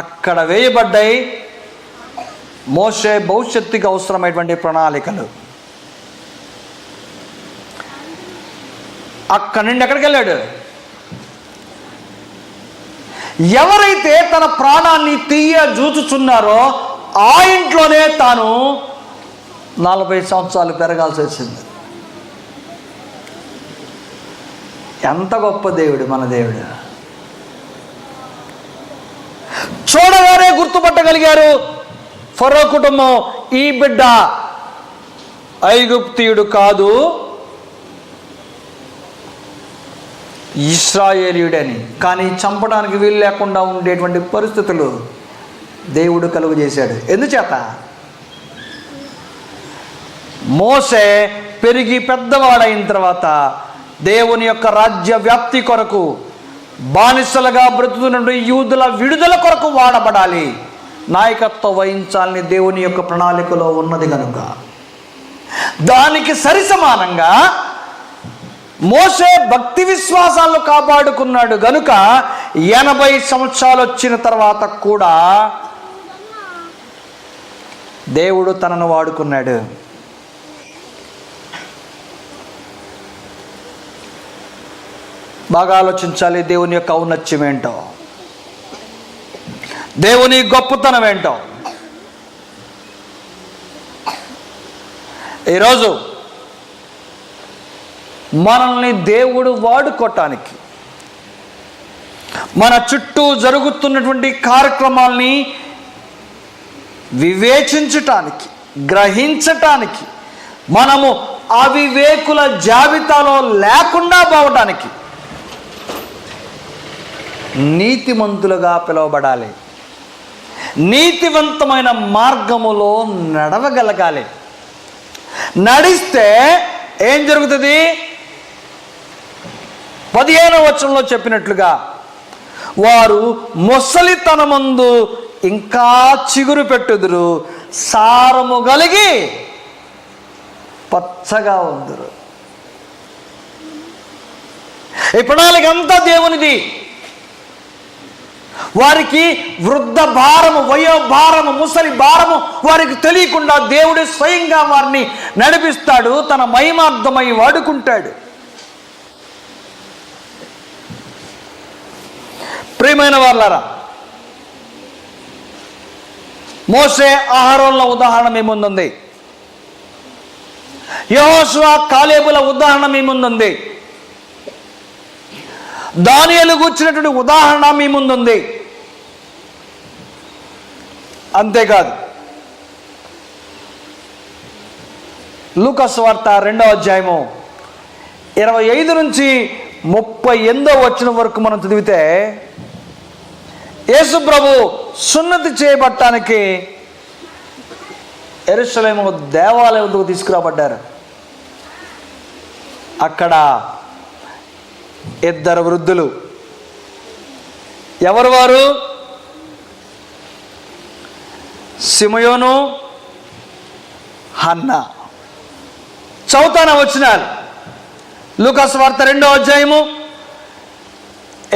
అక్కడ వేయబడ్డాయి మోషే భవిష్యత్తుకి అవసరమైనటువంటి ప్రణాళికలు. అక్కడి నుండి ఎక్కడికి వెళ్ళాడు? ఎవరైతే తన ప్రాణాన్ని జూచుచున్నారో ఆ ఇంట్లోనే తాను 40 సంవత్సరాలు పెరగాల్సి వచ్చింది. ఎంత గొప్ప దేవుడు మన దేవుడు! చూడగానే గుర్తుపట్టగలిగారు ఫరో కుటుంబం, ఈ బిడ్డ ఐగుప్తీయుడు కాదు, ఇశ్రాయేలీయుడని. కానీ చంపడానికి వీలు లేకుండా ఉండేటువంటి పరిస్థితులు దేవుడు కలుగు చేశాడు. ఎందుచేత? మోసే పెరిగి పెద్దవాడైన తర్వాత దేవుని యొక్క రాజ్య వ్యాప్తి కొరకు, బానిసలుగా బ్రతుకుతున్న యూదుల విడుదల కొరకు వాడబడాలి, నాయకత్వం వహించాలని దేవుని యొక్క ప్రణాళికలో ఉన్నది కనుక దానికి సరిసమానంగా మోసే భక్తి విశ్వాసాలను కాపాడుకున్నాడు గనుక 80 సంవత్సరాలు వచ్చిన తర్వాత కూడా దేవుడు తనను వాడుకున్నాడు. బాగా ఆలోచించాలి. దేవుని యొక్క ఔన్నత్యం ఏంటో, దేవుని గొప్పతనం ఏంటో. ఈరోజు మనల్ని దేవుడు వాడుకోవటానికి, మన చుట్టూ జరుగుతున్నటువంటి కార్యక్రమాల్ని వివేచించటానికి, గ్రహించటానికి, మనము అవివేకుల జాబితాలో లేకుండా పోవటానికి నీతిమంతులుగా పిలువబడాలి. నీతివంతమైన మార్గములో నడవగలగాలి. నడిస్తే ఏం జరుగుతుంది? 15వ వచనంలో చెప్పినట్లుగా వారు ముసలితనమందు ఇంకా చిగురు పెట్టుదురు, సారము కలిగి పచ్చగా ఉందరు. ఈ ప్రణాళిక అంతా దేవునిది. వారికి వృద్ధ భారము, వయో భారము, ముసలి భారము వారికి తెలియకుండా దేవుడు స్వయంగా వారిని నడిపిస్తాడు, తన మహిమార్థమై వాడుకుంటాడు. ప్రియమైన వారలారా, మోషే అహరోన్ల ఉదాహరణ మీ ముందుంది. యెహోషువ కాలేబుల ఉదాహరణ మీ ముందుంది. దానియేలు కూర్చున్నటువంటి ఉదాహరణ మీ ముందుంది. అంతేకాదు, లూకా సువార్త 2వ అధ్యాయము 25 నుంచి 38వ వచనం వరకు మనం చదివితే, యేసు ప్రభు సున్నతి చేయబట్టానికి యెరూషలేము దేవాలయంకు తీసుకురాబడ్డారు. అక్కడ 2 వృద్ధులు. ఎవరు వారు? సిమయోను, హన్నా. చౌతాన వచనాలు లూకా సువార్త 2వ అధ్యాయము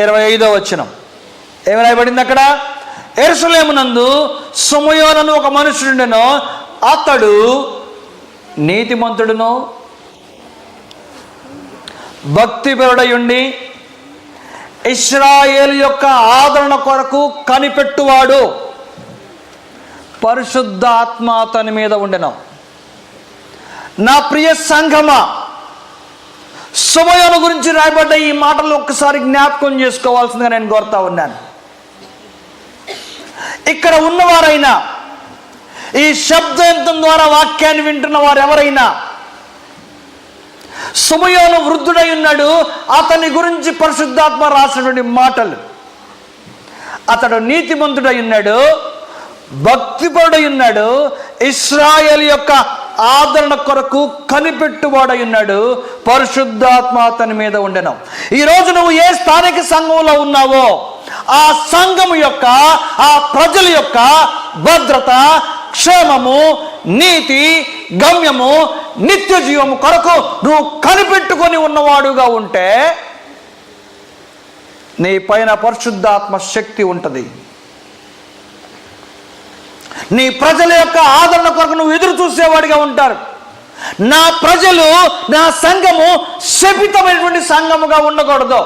25వ వచనం. ఏమి రాయబడింది అక్కడ? యెరూషలేమునందు సిమయోను ఒక మనుషుడును, అతడు నీతిమంతుడును భక్తిపరుడయుండి ఇశ్రాయేలు యొక్క ఆదరణ కొరకు కనిపెట్టువాడు, పరిశుద్ధ ఆత్మ అతని మీద ఉండెను. నా ప్రియ సంఘమా, సిమయోను గురించి రాయబడ్డ ఈ మాటలు ఒక్కసారి జ్ఞాపకం చేసుకోవాల్సిందిగా నేను కోరుతా ఉన్నాను. ఇక్కడ ఉన్నవారైనా, ఈ శబ్దయంత్రం ద్వారా వాక్యాన్ని వింటున్న వారు ఎవరైనా, సిమయోను వృద్ధుడై ఉన్నాడు, అతని గురించి పరిశుద్ధాత్మ రాసినటువంటి మాటలు. అతడు నీతిమంతుడై ఉన్నాడు, భక్తిపరుడై ఉన్నాడు, ఇశ్రాయేలు యొక్క ఆదరణ కొరకు కనిపెట్టువాడై ఉన్నాడు, పరిశుద్ధాత్మ అతని మీద ఉండెను. ఈరోజు నువ్వు ఏ స్థానిక సంఘంలో ఉన్నావో ఆ సంఘము యొక్క, ఆ ప్రజల యొక్క భద్రత, క్షేమము, నీతి, గమ్యము, నిత్య జీవము కొరకు నువ్వు కనిపెట్టుకొని ఉన్నవాడుగా ఉంటే నీ పైన పరిశుద్ధాత్మ శక్తి ఉంటుంది. నీ ప్రజల యొక్క ఆదరణ కొరకు నువ్వు ఎదురు చూసేవాడిగా ఉంటారు. నా ప్రజలు, నా సంఘము శపితమైనటువంటి సంఘముగా ఉండకూడదు.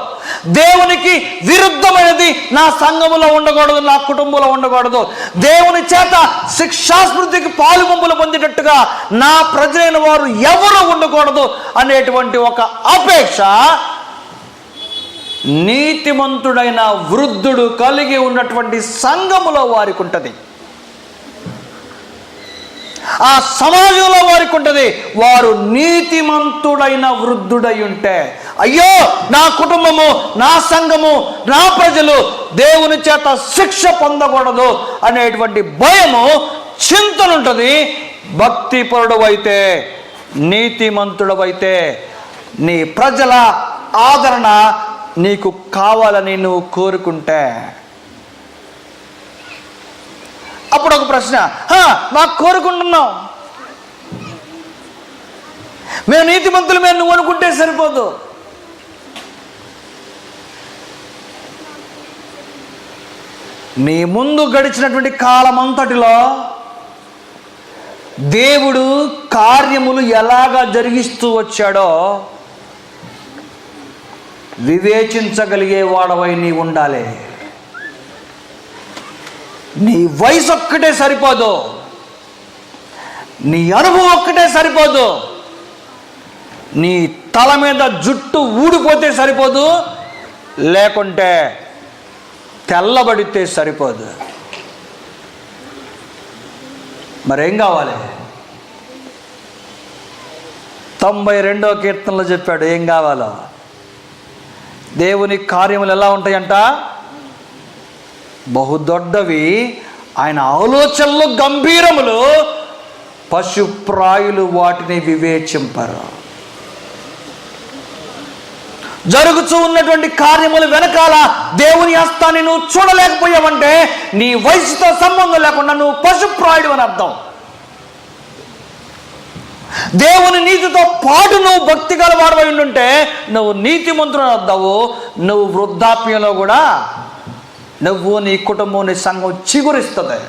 దేవునికి విరుద్ధమైనది నా సంఘములో ఉండకూడదు, నా కుటుంబంలో ఉండకూడదు. దేవుని చేత శిక్షాస్మృతికి పాలుపంపులు పొందేటట్టుగా నా ప్రజలైన వారు ఎవరు ఉండకూడదు అనేటువంటి ఒక అపేక్ష నీతిమంతుడైన వృద్ధుడు కలిగి ఉన్నటువంటి సంఘములో వారికి ఉంటుంది, ఆ సమాజంలో వారికి ఉంటుంది. వారు నీతిమంతుడైన వృద్ధుడై ఉంటే, అయ్యో నా కుటుంబము, నా సంఘము, నా ప్రజలు దేవుని చేత శిక్ష పొందకూడదు అనేటువంటి భయము, చింతనుంటుంది. భక్తిపరుడవైతే, నీతిమంతుడవైతే నీ ప్రజల ఆదరణ నీకు కావాలని నువ్వు కోరుకుంటే, అప్పుడు ఒక ప్రశ్న, మాకు కోరుకుంటున్నాం, మేము నీతిమంతులు మేము నువ్వు అనుకుంటే సరిపోదు. నీ ముందు గడిచినటువంటి కాలం అంతటిలో దేవుడు కార్యములు ఎలాగా జరిగిస్తూ వచ్చాడో వివేచించగలిగే వాడవై నీ ఉండాలి. నీ వయసు ఒక్కటే సరిపోదు, నీ అనుభవం ఒక్కటే సరిపోదు, నీ తల మీద జుట్టు ఊడిపోతే సరిపోదు, లేకుంటే తెల్లబడితే సరిపోదు. మరేం కావాలి? 92వ కీర్తనలో చెప్పాడు ఏం కావాలో. దేవుని కార్యములు ఎలా ఉంటాయంట? బహుదొడ్డవి, ఆయన ఆలోచనలు గంభీరములు, పశుప్రాయులు వాటిని వివేచింపరు. జరుగుతూ ఉన్నటువంటి కార్యములు వెనకాల దేవుని హస్తాన్ని నువ్వు చూడలేకపోయావంటే నీ వయసుతో సంబంధం లేకుండా నువ్వు పశుప్రాయుడు అని అర్థం. దేవుని నీతితో పాటు నువ్వు భక్తి గలవాడవై ఉండుంటే నువ్వు నీతిమంతుడు అర్థవు. నువ్వు వృద్ధాప్యంలో కూడా నువ్వు, నీ కుటుంబం, నీ సంఘం చిగురిస్తుంది.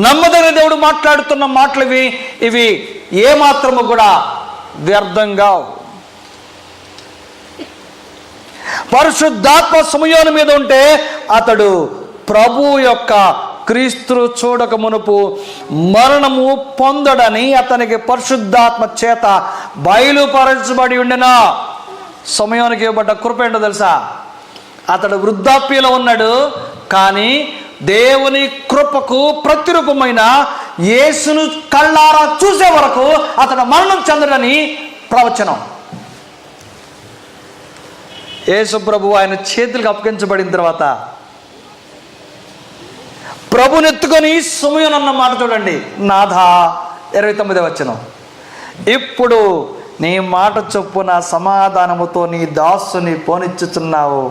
నమ్మదగిన దేవుడు మాట్లాడుతున్న మాటలు ఇవి ఏమాత్రము కూడా వ్యర్థంగా. పరిశుద్ధాత్మ సమయోని మీద ఉంటే అతడు ప్రభు యొక్క క్రీస్తును చూడక మునుపు మరణము పొందడని అతనికి పరిశుద్ధాత్మ చేత బయలుపరచబడి ఉండెను. సమయానికి ఇవ్వబడ్డ కృప ఏంటో తెలుసా? అతడు వృద్ధాప్యంలో ఉన్నాడు, కానీ దేవుని కృపకు ప్రతిరూపమైన యేసును కళ్ళారా చూసే వరకు అతడు మరణం చెందడని ప్రవచనం. యేసు ప్రభు ఆయన చేతులకు అప్పగించబడిన తర్వాత ప్రభునెత్తుకొని సమయం అన్న మాట చూడండి. నాథా, 29వ వచనం, ఇప్పుడు నీ మాట చొప్పున సమాధానముతో నీ దాసుని పోనిచ్చుచున్నావు.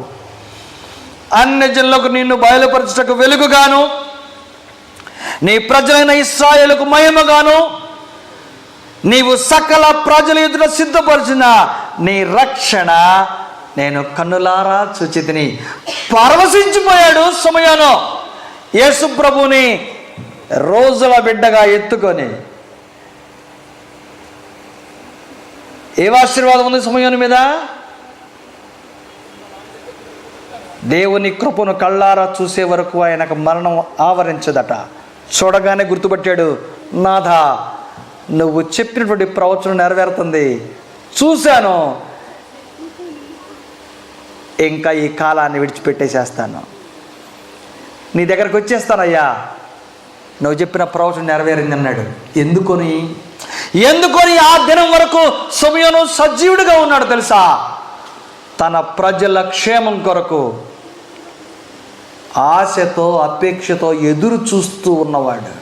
అన్యజనులకు నిన్ను బయలుపరచుటకు వెలుగుగాను, నీ ప్రజలైన ఇశ్రాయేలుకు మహిమగాను, నీవు సకల ప్రజల ఎదుట సిద్ధపరిచిన నీ రక్షణ నేను కన్నులారా చూచితిని. పరవశించిపోయాడు సమయాను యేసు ప్రభుని రోజుల బిడ్డగా ఎత్తుకొని. ఏ ఆశీర్వాదం ఉంది సమయాని మీద? దేవుని కృపను కళ్ళారా చూసే వరకు ఆయనకు మరణం ఆవరించదట. చూడగానే గుర్తుపట్టాడు, నాథా నువ్వు చెప్పినటువంటి ప్రవచనం నెరవేరుతుంది, చూశాను, ఇంకా ఈ కాలాన్ని విడిచిపెట్టేసేస్తాను, నీ దగ్గరకు వచ్చేస్తానయ్యా, నువ్వు చెప్పిన ప్రవచనం నెరవేరింది అన్నాడు. ఎందుకొని ఆ దినం వరకు సమయను సజీవుడిగా ఉన్నాడు తెలుసా? తన ప్రజల క్షేమం కొరకు ఆశతో అపేక్షతో ఎదురు చూస్తూ ఉన్నవాడు.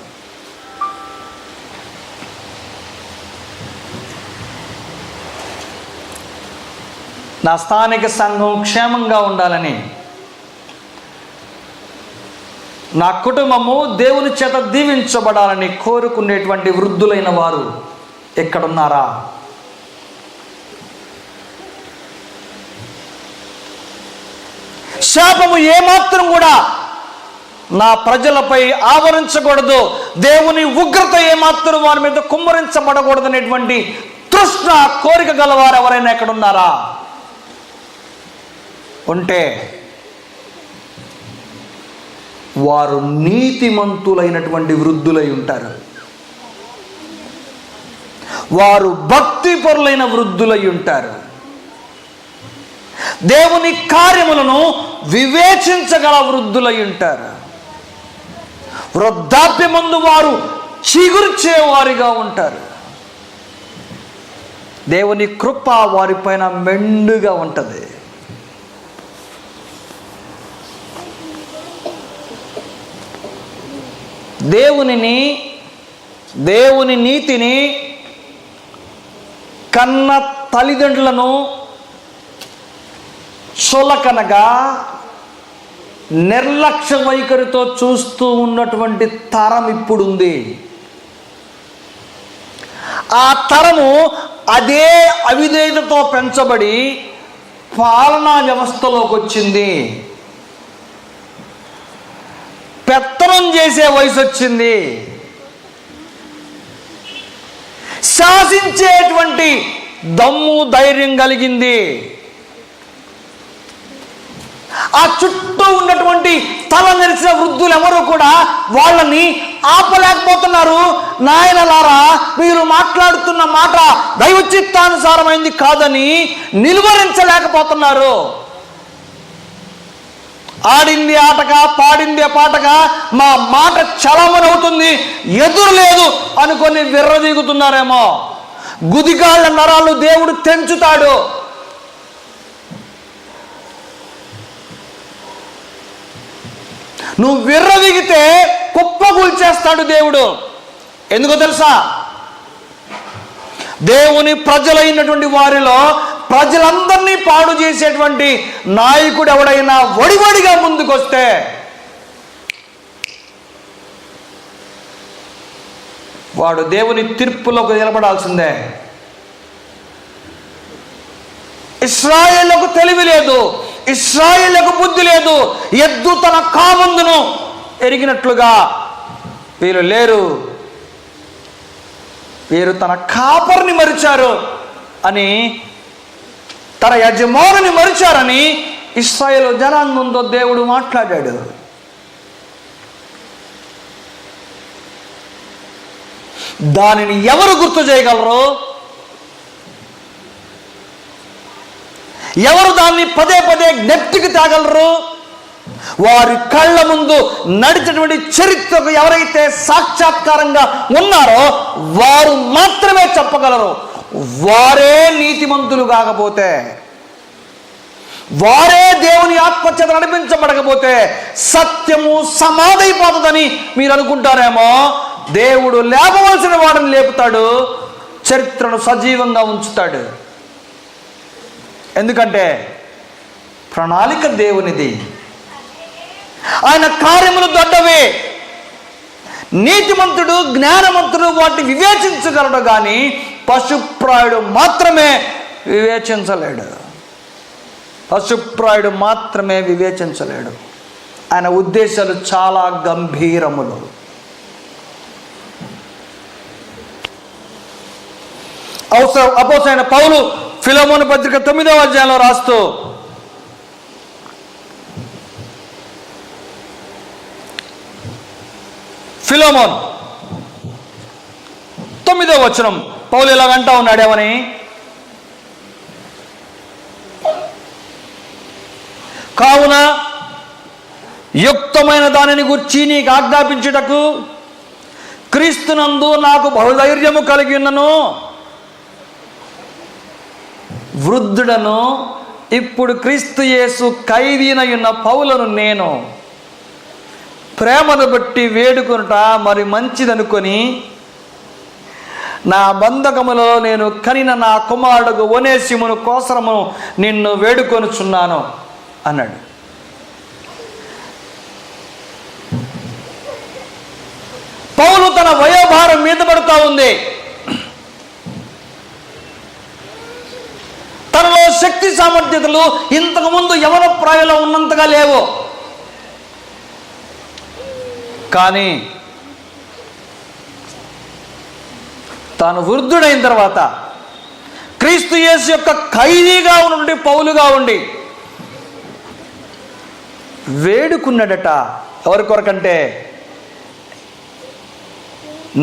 నా స్థానిక సంఘం క్షేమంగా ఉండాలని, నా కుటుంబము దేవుని చేత దీవించబడాలని కోరుకునేటువంటి వృద్ధులైన వారు ఎక్కడున్నారా? శాపము ఏమాత్రం కూడా నా ప్రజలపై ఆవరించకూడదు, దేవుని ఉగ్రత ఏమాత్రం వారి మీద కుమ్మరించబడకూడదు అనేటువంటి తృష్ణ కోరిక గలవారు ఎవరైనా ఎక్కడున్నారా? ఉంటే వారు నీతిమంతులైనటువంటి వృద్ధులై ఉంటారు, వారు భక్తిపరులైన వృద్ధులై ఉంటారు, దేవుని కార్యములను వివేచించగల వృద్ధులై ఉంటారు. వృద్ధాప్యమందు వారు చిగుర్చేవారిగా ఉంటారు. దేవుని కృప వారిపైన మెండుగా ఉంటుంది. దేవుని నీతిని కన్న తల్లిదండ్రులను చులకనగా నిర్లక్ష్య వైఖరితో చూస్తూ ఉన్నటువంటి తరం ఇప్పుడుంది. ఆ తరము అదే అవిధేయతతో పెంచబడి పాలనా వ్యవస్థలోకి వచ్చింది. పెత్తనం చేసే వయసు వచ్చింది. శాసించేటువంటి దమ్ము ధైర్యం కలిగింది. ఆ చుట్టూ ఉన్నటువంటి తల నెరిసిన వృద్ధులు ఎవరు కూడా వాళ్ళని ఆపలేకపోతున్నారు. నాయనలారా, మీరు మాట్లాడుతున్న మాట దైవ చిత్తానుసారమైంది కాదని నిలువరించలేకపోతున్నారు. ఆడింది ఆటగా, పాడింది పాటగా, మా మాట చలమనవుతుంది, ఎదురు లేదు అనుకొని విర్రదీగుతున్నారేమో. గుదిగాళ్ళ నరాలు దేవుడు తెంచుతాడు. నువ్వు విర్రవీగితే కుప్పగూల్చేస్తాడు దేవుడు. ఎందుకో తెలుసా? దేవుని ప్రజలైనటువంటి వారిలో ప్రజలందరినీ పాడు చేసేటువంటి నాయకుడు ఎవడైనా వడివడిగా ముందుకొస్తే వాడు దేవుని తీర్పులోకి నిలబడాల్సిందే. ఇశ్రాయేలుకు తెలివి లేదు, ఇశ్రాయేలుకు బుద్ధి లేదు. ఎద్దు తన కామందును ఎరిగినట్లుగా వీరు లేరు. వీరు తన కాపరిని మరిచారు అని, తన యజమానుని మరిచారని ఇశ్రాయేలు జనాంగంతో దేవుడు మాట్లాడాడు. దానిని ఎవరు గుర్తు చేయగలరు? ఎవరు దాన్ని పదే పదే జ్ఞప్తికి తేగలరు? వారి కళ్ళ ముందు నడిచినటువంటి చరిత్రకు ఎవరైతే సాక్షాత్కారంగా ఉన్నారో వారు మాత్రమే చెప్పగలరు. వారే నీతిమంతులు కాకపోతే, వారే దేవుని ఆత్మచేత నడిపించబడకపోతే సత్యము సమాధైపోతుందని మీరు అనుకుంటారేమో. దేవుడు లేపవలసిన వాడిని లేపుతాడు, చరిత్రను సజీవంగా ఉంచుతాడు. ఎందుకంటే ప్రణాళిక దేవునిది, ఆయన కార్యములు దొడ్డవే. నీతిమంతుడు, జ్ఞానవంతుడు వాటిని వివేచించగలడు, కానీ పశుప్రాయుడు మాత్రమే వివేచించలేడు. పశుప్రాయుడు మాత్రమే వివేచించలేడు. ఆయన ఉద్దేశాలు చాలా గంభీరములు. అపోస్తలుడైన పౌలు ఫిలెమోను పత్రిక 9వ అధ్యాయంలో రాస్తూ, ఫిలెమోను 9వ వచనం పౌలు ఇలాగంటా ఉన్నాడేమని, కావున యుక్తమైన దానిని గూర్చి నీకు ఆజ్ఞాపించుటకు క్రీస్తునందు నాకు బహుధైర్యము కలిగి ఉన్నను. వృద్ధుడను, ఇప్పుడు క్రీస్తు యేసు ఖైదీనయున్న పౌలను నేను ప్రేమను బట్టి వేడుకొనుట మరి మంచిదనుకొని నా బంధకములో నేను కనిన నా కుమారుడు ఒనేసిమును కోసరము నిన్ను వేడుకొనుచున్నాను అన్నాడు. పౌలు తన వయోభారం మీద పడుతూ ఉంది. తనలో శక్తి సామర్థ్యతలు ఇంతకుముందు యవన ప్రాయంలో ఉన్నంతగా లేవు. కానీ తాను వృద్ధుడైన తర్వాత క్రీస్తు యేసు యొక్క ఖైదీగా ఉండి పౌలుగా ఉండి వేడుకున్నాడట. ఎవరి కొరకంటే,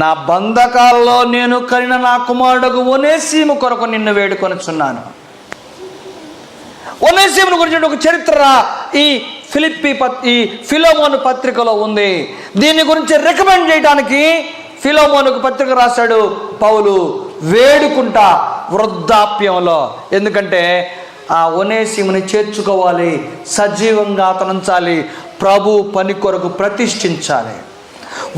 నా బంధకాల్లో నేను కనిన నా కుమారుడు ఒనేసిము కొరకు నిన్ను వేడుకొనుచున్నాను. ఒనేసిమును గురించి ఒక చరిత్ర ఈ ఫిలెమోను పత్రికలో ఉంది. దీని గురించి రికమెండ్ చేయడానికి ఫిలెమోనుకు పత్రిక రాశాడు పౌలు, వేడుకుంటా వృద్ధాప్యంలో. ఎందుకంటే ఆ ఒనేసిముని చేర్చుకోవాలి, సజీవంగా అతనుంచాలి, ప్రభు పని కొరకు ప్రతిష్ఠించాలి.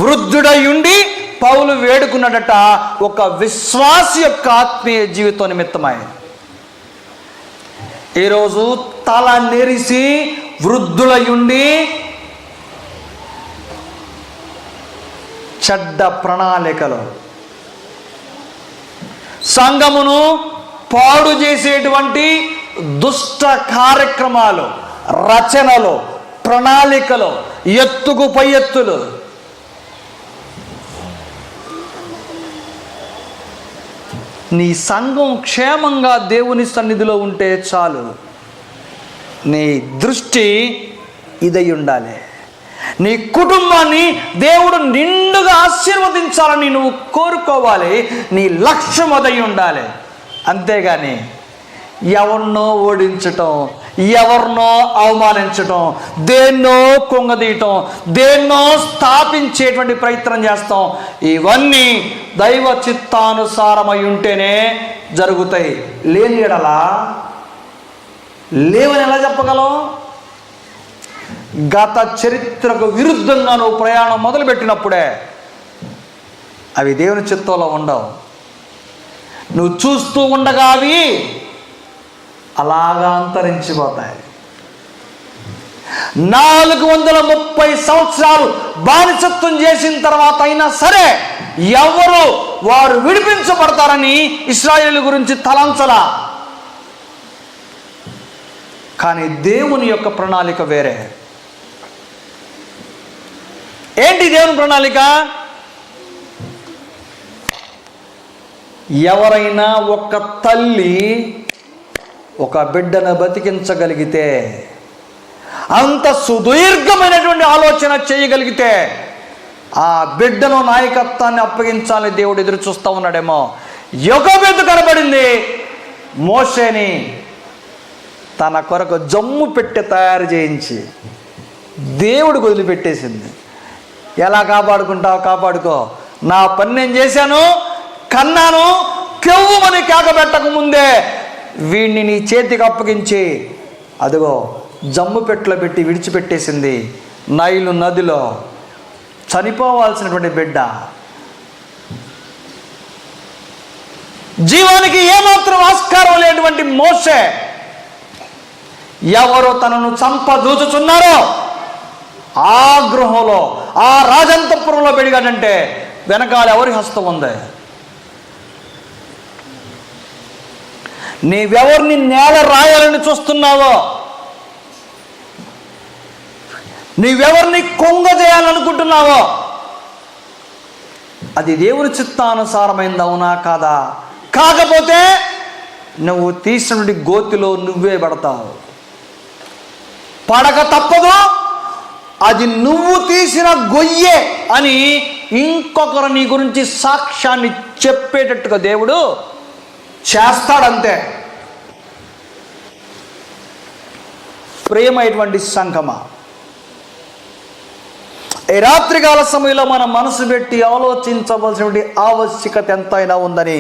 వృద్ధుడై ఉండి పౌలు వేడుకున్నాడట, ఒక విశ్వాసి యొక్క ఆత్మీయ జీవితం నిమిత్తమై. ఈరోజు తల నెరిసి వృద్ధులయుండి చెడ్డ ప్రణాళికలు, సంఘమును పాడు చేసేటువంటి దుష్ట కార్యక్రమాలు, రచనలు, ప్రణాళికలు, ఎత్తుకు పై ఎత్తులు, నీ సంఘం క్షేమంగా దేవుని సన్నిధిలో ఉంటే చాలు. నీ దృష్టి ఇదై ఉండాలి. నీ కుటుంబాన్ని దేవుడు నిండుగా ఆశీర్వదించాలని నువ్వు కోరుకోవాలి. నీ లక్ష్యం అదై ఉండాలి. అంతేగాని ఎవరినో ఓడించటం, ఎవరినో అవమానించటం, దేన్నో కుంగదీయటం, దేన్నో స్థాపించేటువంటి ప్రయత్నం చేస్తాం. ఇవన్నీ దైవ చిత్తానుసారమై ఉంటేనే జరుగుతాయి. లేని ఎడలా లేవని ఎలా చెప్పగలం? గత చరిత్రకు విరుద్ధంగా నువ్వు ప్రయాణం మొదలుపెట్టినప్పుడే అవి దేవుని చిత్తంలో ఉండవు. నువ్వు చూస్తూ ఉండగా అవి అలాగా అంతరించిపోతాయి. 430 సంవత్సరాలు బానిసత్వం చేసిన తర్వాత అయినా సరే ఎవరు వారు విడిపించబడతారని ఇశ్రాయేలు గురించి తలంచలా. కానీ దేవుని యొక్క ప్రణాళిక వేరే. ఏంటి దేవుని ప్రణాళిక? ఎవరైనా ఒక తల్లి ఒక బిడ్డను బతికించగలిగితే, అంత సుదీర్ఘమైనటువంటి ఆలోచన చేయగలిగితే, ఆ బిడ్డను నాయకత్వాన్ని అప్పగించాలని దేవుడు ఎదురు చూస్తూ ఉన్నాడేమో. యోకోబేతు కనబడింది మోషేని తన కొరకు జమ్ము పెట్టి తయారు చేయించి దేవుడు వదిలిపెట్టేసింది. ఎలా కాపాడుకుంటావు కాపాడుకో, నా పని నేను చేశాను, కన్నాను, కెవ్వుమని కేకబెట్టక ముందే వీడిని నీ చేతికి అప్పగించి అదిగో జమ్ము పెట్టులో పెట్టి విడిచిపెట్టేసింది నైలు నదిలో. చనిపోవాల్సినటువంటి బిడ్డ, జీవానికి ఏమాత్రం ఆస్కారం లేనటువంటి మోషే, ఎవరు తనను చంపదూచుచున్నారో ఆ గృహంలో, ఆ రాజంతపురంలో పెరిగాడంటే వెనకాల ఎవరి హస్తం ఉంది? నీవెవరిని నేల రాయాలని చూస్తున్నావో, నీవెవరిని కొంగజేయాలనుకుంటున్నావో అది దేవుని చిత్తానుసారమైంది, అవునా కాదా? కాకపోతే నువ్వు తీసినటువంటి గోతిలో నువ్వే పడతావు. పడక తప్పదు, అది నువ్వు తీసిన గొయ్యే అని ఇంకొకరు నీ గురించి సాక్ష్యాన్ని చెప్పేటట్టుగా దేవుడు చేస్తాడంతే. ప్రియమైనటువంటి సంఘమా, ఈ రాత్రికాల సమయంలో మనం మనసు పెట్టి ఆలోచించవలసినటువంటి ఆవశ్యకత ఎంతైనా ఉందని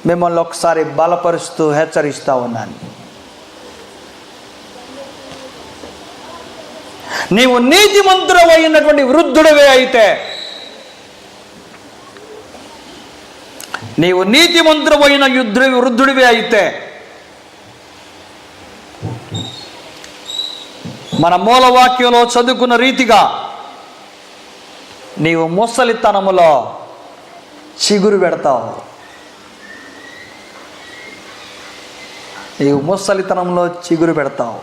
మిమ్మల్ని ఒకసారి బలపరుస్తూ హెచ్చరిస్తూ ఉన్నాను. నీవు నీతిమంతుడవు అయినటువంటి వృద్ధుడివే అయితే, నీవు నీతిమంతుడవు అయిన వృద్ధుడివే అయితే, మన మూలవాక్యంలో చదువుకున్న రీతిగా నీవు ముసలితనములో చిగురు పెడతావు. నీవు ముసలితనంలో చిగురు పెడతావు.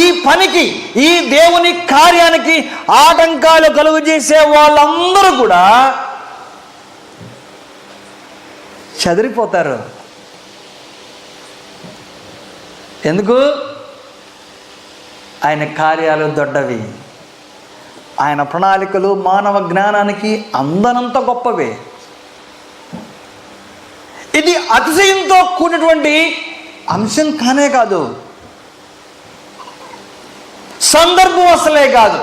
ఈ పనికి, ఈ దేవుని కార్యానికి ఆటంకాలు కలుగు చేసే వాళ్ళందరూ కూడా చెదిరిపోతారు. ఎందుకు? ఆయన కార్యాలు దొడ్డవి, ఆయన ప్రణాళికలు మానవ జ్ఞానానికి అందనంత గొప్పవే. ఇది అతిశయంతో కూడినటువంటి అంశం కానే కాదు, సందర్భం అసలే కాదు.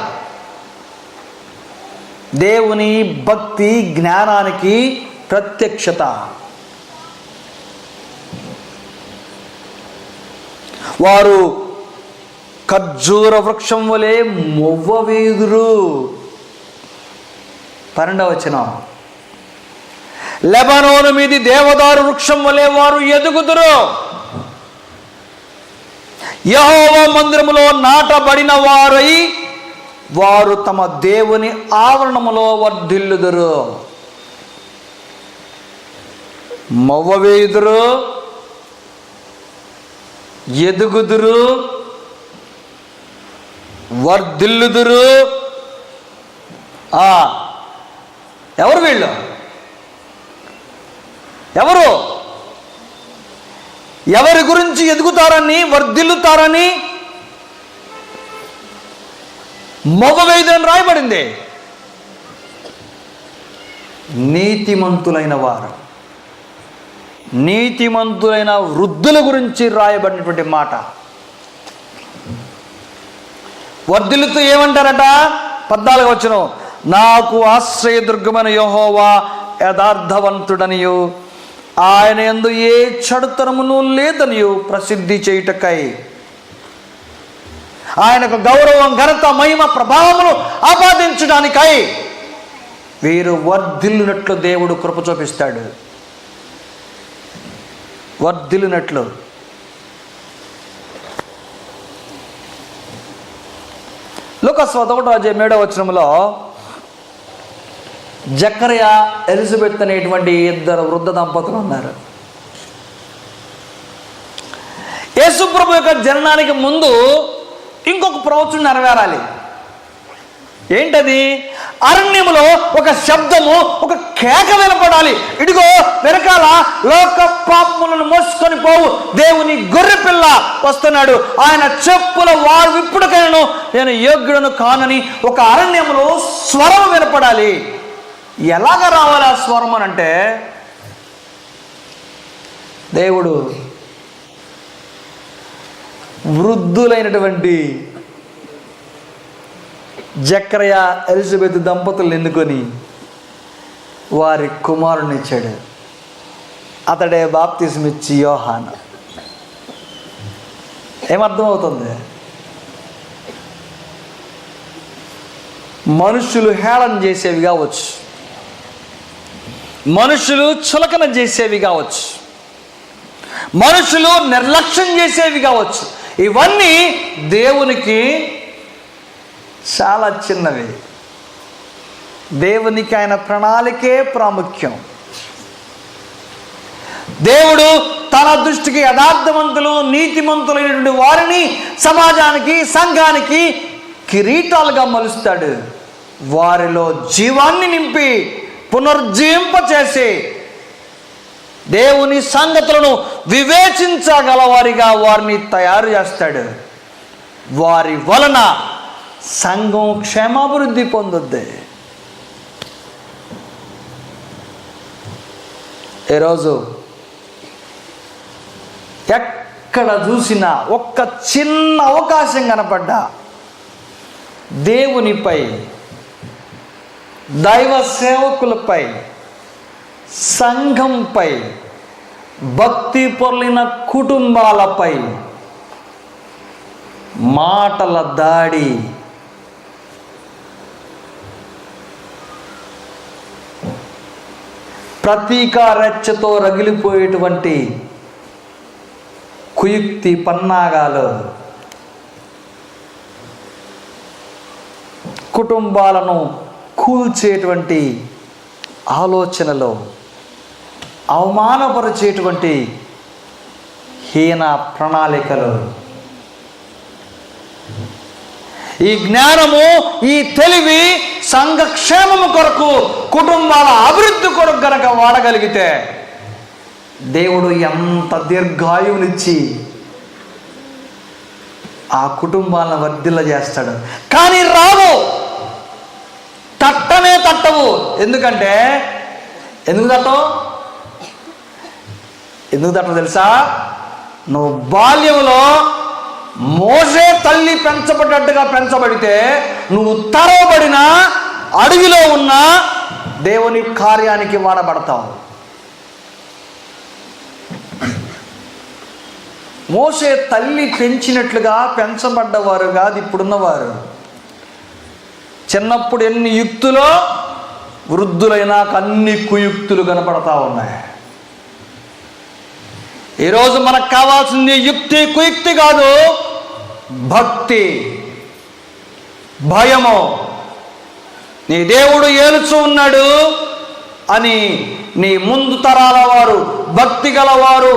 దేవుని భక్తి జ్ఞానానికి ప్రత్యక్షత. వారు ఖర్జూర వృక్షం వలె మొవ్వవేదురు. 12వ వచనం, లెబనోను మీది దేవదారు వృక్షం వలె వారు ఎదుగుదురు. యెహోవా మందిరములో నాటబడిన వారై వారు తమ దేవుని ఆవరణములో వర్ధిల్లుదురు. మొవ్వవేయుదురు, ఎదుగుదురు, వర్ధిల్లుదురు. ఎవరు వీళ్ళు? ఎవరు? ఎవరి గురించి ఎదుగుతారని, వర్ధిల్లుతారని మగవేదని రాయబడింది. నీతిమంతులైన వారు, నీతిమంతులైన వృద్ధుల గురించి రాయబడినటువంటి మాట. వర్ధిల్లుతూ ఏమంటారట? 14వ వచనం, నాకు ఆశ్రయదుర్గమైన యెహోవా యథార్థవంతుడనియు ఆయన యందు ఏ చెడుతనమును లేదనియు ప్రసిద్ధి చేయుటకై, ఆయనకు గౌరవం, ఘనత, మహిమ, ప్రభావములు ఆపాదించడానికై వీరు వర్ధిల్లునట్లు దేవుడు కృప చూపిస్తాడు. వర్ధిల్లునట్లు. లూకాసు 1:7 జకర్యా, ఎలిజబెత్ అనేటువంటి 2 వృద్ధ దంపతులు ఉన్నారు. యేసు ప్రభు యొక్క జననానికి ముందు ఇంకొక ప్రవచనం నెరవేరాలి. ఏంటది? అరణ్యములో ఒక శబ్దము, ఒక కేక వినపడాలి. ఇదిగో వెనకాల లోక పాపములను మోసుకొని పోవు దేవుని గొర్రె పిల్ల వస్తున్నాడు, ఆయన చెప్పుల వారు విప్పుడుకైనను నేను యోగ్యుడను కానని ఒక అరణ్యములో స్వరం వినపడాలి. ఎలాగ రావాలి ఆ స్వరం అని అంటే, దేవుడు వృద్ధులైనటువంటి జకర్యా, ఎలిజబెత్ దంపతులను ఎన్నుకొని వారి కుమారుని ఇచ్చాడు. అతడే బాప్తిస్మ ఇచ్చి యోహాను. ఏమర్థమవుతుంది? మనుషులు హేళన చేసేవి కావచ్చు, మనుషులు చులకన చేసేవి కావచ్చు, మనుషులు నిర్లక్ష్యం చేసేవి కావచ్చు, ఇవన్నీ దేవునికి చాలా చిన్నవి. దేవునికి ఆయన ప్రణాళికే ప్రాముఖ్యం. దేవుడు తన దృష్టికి యథార్థవంతులు, నీతిమంతులైనటువంటి వారిని సమాజానికి, సంఘానికి కిరీటాలుగా మలుస్తాడు. వారిలో జీవాన్ని నింపి పునర్జీవింపచేసి దేవుని సంగతులను వివేచించగలవారిగా వారిని తయారు చేస్తాడు. వారి వలన సంఘం క్షేమాభివృద్ధి పొందుద్ది. ఈరోజు ఎక్కడ చూసినా ఒక్క చిన్న అవకాశం కనపడ్డా దేవునిపై, దైవ సేవకులపై, సంఘంపై, భక్తి పొర్లిన కుటుంబాలపై మాటల దాడి, ప్రతీకారెచ్చతో రగిలిపోయేటువంటి కుయుక్తి పన్నాగాలు, కుటుంబాలను కూల్చేటువంటి ఆలోచనలు, అవమానపరిచేటువంటి హీన ప్రణాళికలు, ఈ జ్ఞానము, ఈ తెలివి సంఘక్షేమము కొరకు, కుటుంబాల అభివృద్ధి కొరకు గనక వాడగలిగితే దేవుడు ఎంత దీర్ఘాయువునిచ్చి ఆ కుటుంబాలను వర్ధిల్ల చేస్తాడు. కానీ రావు, తట్టనే తట్టవు. ఎందుకంటే ఎందుకు తట్టవు తెలుసా? నువ్వు బాల్యంలో మోసే తల్లి పెంచబడ్డట్టుగా పెంచబడితే నువ్వు తరవబడిన అడవిలో ఉన్న దేవుని కార్యానికి వాడబడతావు. మోసే తల్లి పెంచినట్లుగా పెంచబడ్డవారు కాదు ఇప్పుడున్నవారు. చిన్నప్పుడు ఎన్ని యుక్తులో వృద్ధులైనాక అన్ని కుయుక్తులు కనపడతా ఉన్నాయి. ఈరోజు మనకు కావాల్సింది యుక్తి, కుయుక్తి కాదు, భక్తి, భయము. నీ దేవుడు ఏలుచూ ఉన్నాడు అని నీ ముందు తరాల వారు, భక్తి గలవారు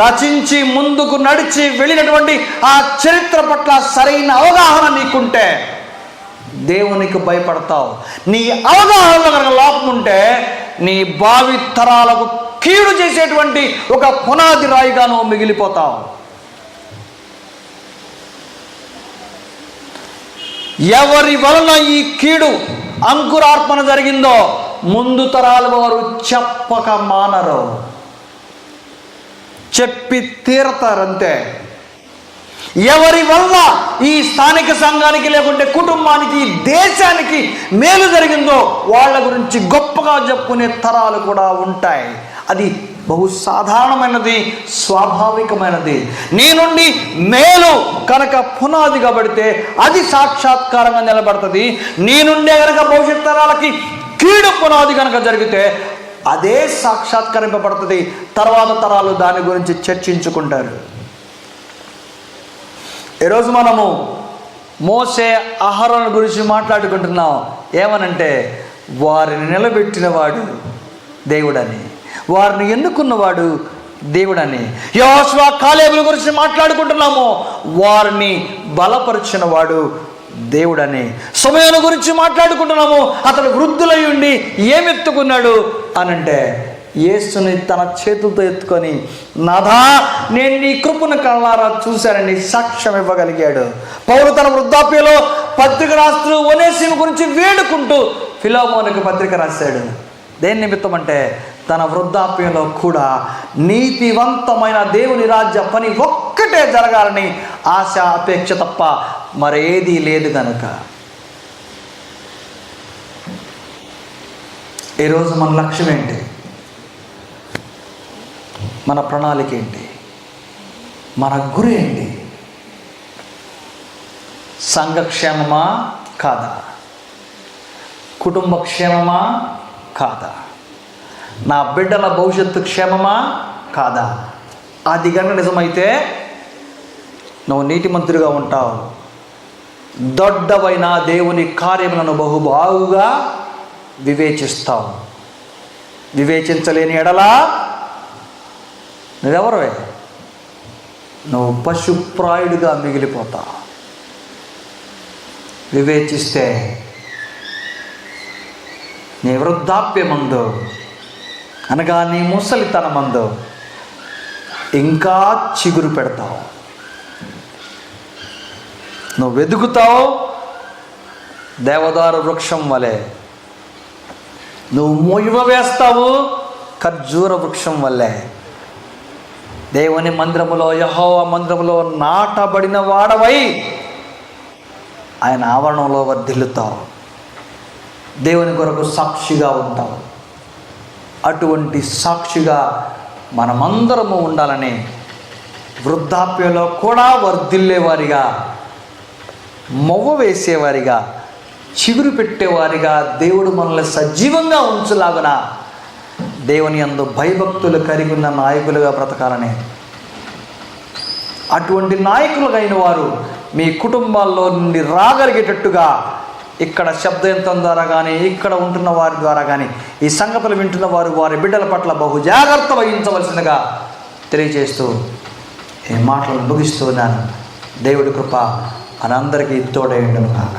రచించి ముందుకు నడిచి వెళ్ళినటువంటి ఆ చరిత్ర పట్ల సరైన అవగాహన నీకుంటే దేవునికి భయపడతావు. నీ అవగాహనలో కనుక లోపం ఉంటే నీ భావి తరాలకు కీడు చేసేటువంటి ఒక పునాది రాయిగా నువ్వు మిగిలిపోతావు. ఎవరి వలన ఈ కీడు అంకురార్పణ జరిగిందో ముందు తరాల వారు చెప్పక మానరు, చెప్పి తీరతారంతే. ఎవరి వల్ల ఈ స్థానిక సంఘానికి లేకుంటే కుటుంబానికి దేశానికి మేలు జరిగిందో వాళ్ళ గురించి గొప్పగా చెప్పుకునే తరాలు కూడా ఉంటాయి. అది బహు సాధారణమైనది, స్వాభావికమైనది. నీ నుండి మేలు కనుక పునాదిగా పడితే అది సాక్షాత్కారంగా నిలబడుతుంది. నీ నుండే కనుక భవిష్యత్ తరాలకి కీడు పునాది కనుక జరిగితే అదే సాక్షాత్కరింపబడుతుంది. తర్వాత తరాలు దాని గురించి చర్చించుకుంటారు. ఈరోజు మనము మోసే అహరోను గురించి మాట్లాడుకుంటున్నాం. ఏమనంటే వారిని నిలబెట్టినవాడు దేవుడని, వారిని ఎన్నుకున్నవాడు దేవుడని. యెహోషువ కాలేబుల గురించి మాట్లాడుకుంటున్నాము, వారిని బలపరిచిన వాడు దేవుడని. సమయాన్ని గురించి మాట్లాడుకుంటున్నాము, అతడు వృద్ధులై ఉండి ఏమెత్తుకున్నాడు అనంటే యేసుని తన చేతులతో ఎత్తుకొని, నాథా నేను నీ కృపను కళ్ళారా చూశానని సాక్ష్యం ఇవ్వగలిగాడు. పౌలు తన వృద్ధాప్యలో పత్రిక రాస్తూ ఒనేసిము గురించి వేడుకుంటూ ఫిలోమోనుకు పత్రిక రాశాడు. దేని నిమిత్తం అంటే తన వృద్ధాప్యంలో కూడా నీతివంతమైన దేవుని రాజ్య పని ఒక్కటే జరగాలని ఆశ, అపేక్ష తప్ప మరేదీ లేదు కనుక. ఈరోజు మన లక్ష్యం ఏంటి? మన ప్రణాళిక ఏంటి? మన గురి ఏంటి? సంఘక్షేమమా కాదా? కుటుంబ క్షేమమా కాదా? నా బిడ్డల భవిష్యత్తు క్షేమమా కాదా? అది కనుక నిజమైతే నువ్వు నీతిమంతుడిగా ఉంటావు. దొడ్డవైన దేవుని కార్యములను బహుబాగుగా వివేచిస్తావు. వివేచించలేని ఎడలా నువ్వెవరవే? నువ్వు పశుప్రాయుడిగా మిగిలిపోతావు. వివేచిస్తే నీ వృద్ధాప్యమందు అనగా నీ ముసలితనమందు ఇంకా చిగురు పెడతావు. నువ్వు వెతుకుతావు దేవదారు వృక్షం వలె, నువ్వు మొయ్య వేస్తావు ఖర్జూర వృక్షం వల్లే. దేవుని మందిరములో, యెహోవా మందిరములో నాటబడిన వాడవై ఆయన ఆవరణంలో వర్ధిల్లుతావు. దేవుని కొరకు సాక్షిగా ఉంటావు. అటువంటి సాక్షిగా మనమందరము ఉండాలని, వృద్ధాప్యంలో కూడా వర్ధిల్లేవారిగా, మొవ్వ వేసేవారిగా, చిగురు పెట్టేవారిగా దేవుడు మనల్ని సజీవంగా ఉంచులాగున దేవుని యందు భయభక్తులు కలిగి ఉన్న నాయకులుగా బ్రతకాలని. అటువంటి నాయకులుగా అయిన వారు మీ కుటుంబాల్లో నుండి రాగలిగేటట్టుగా ఇక్కడ శబ్దయంత్రం ద్వారా కానీ, ఇక్కడ ఉంటున్న వారి ద్వారా కానీ, ఈ సంగతులు వింటున్న వారు వారి బిడ్డల పట్ల బహు జాగ్రత్త వహించవలసిందిగా తెలియజేస్తూ ఈ మాటలను ముగిస్తున్నాను. దేవుడి కృప మనందరికీ తోడై ఉండును గాక.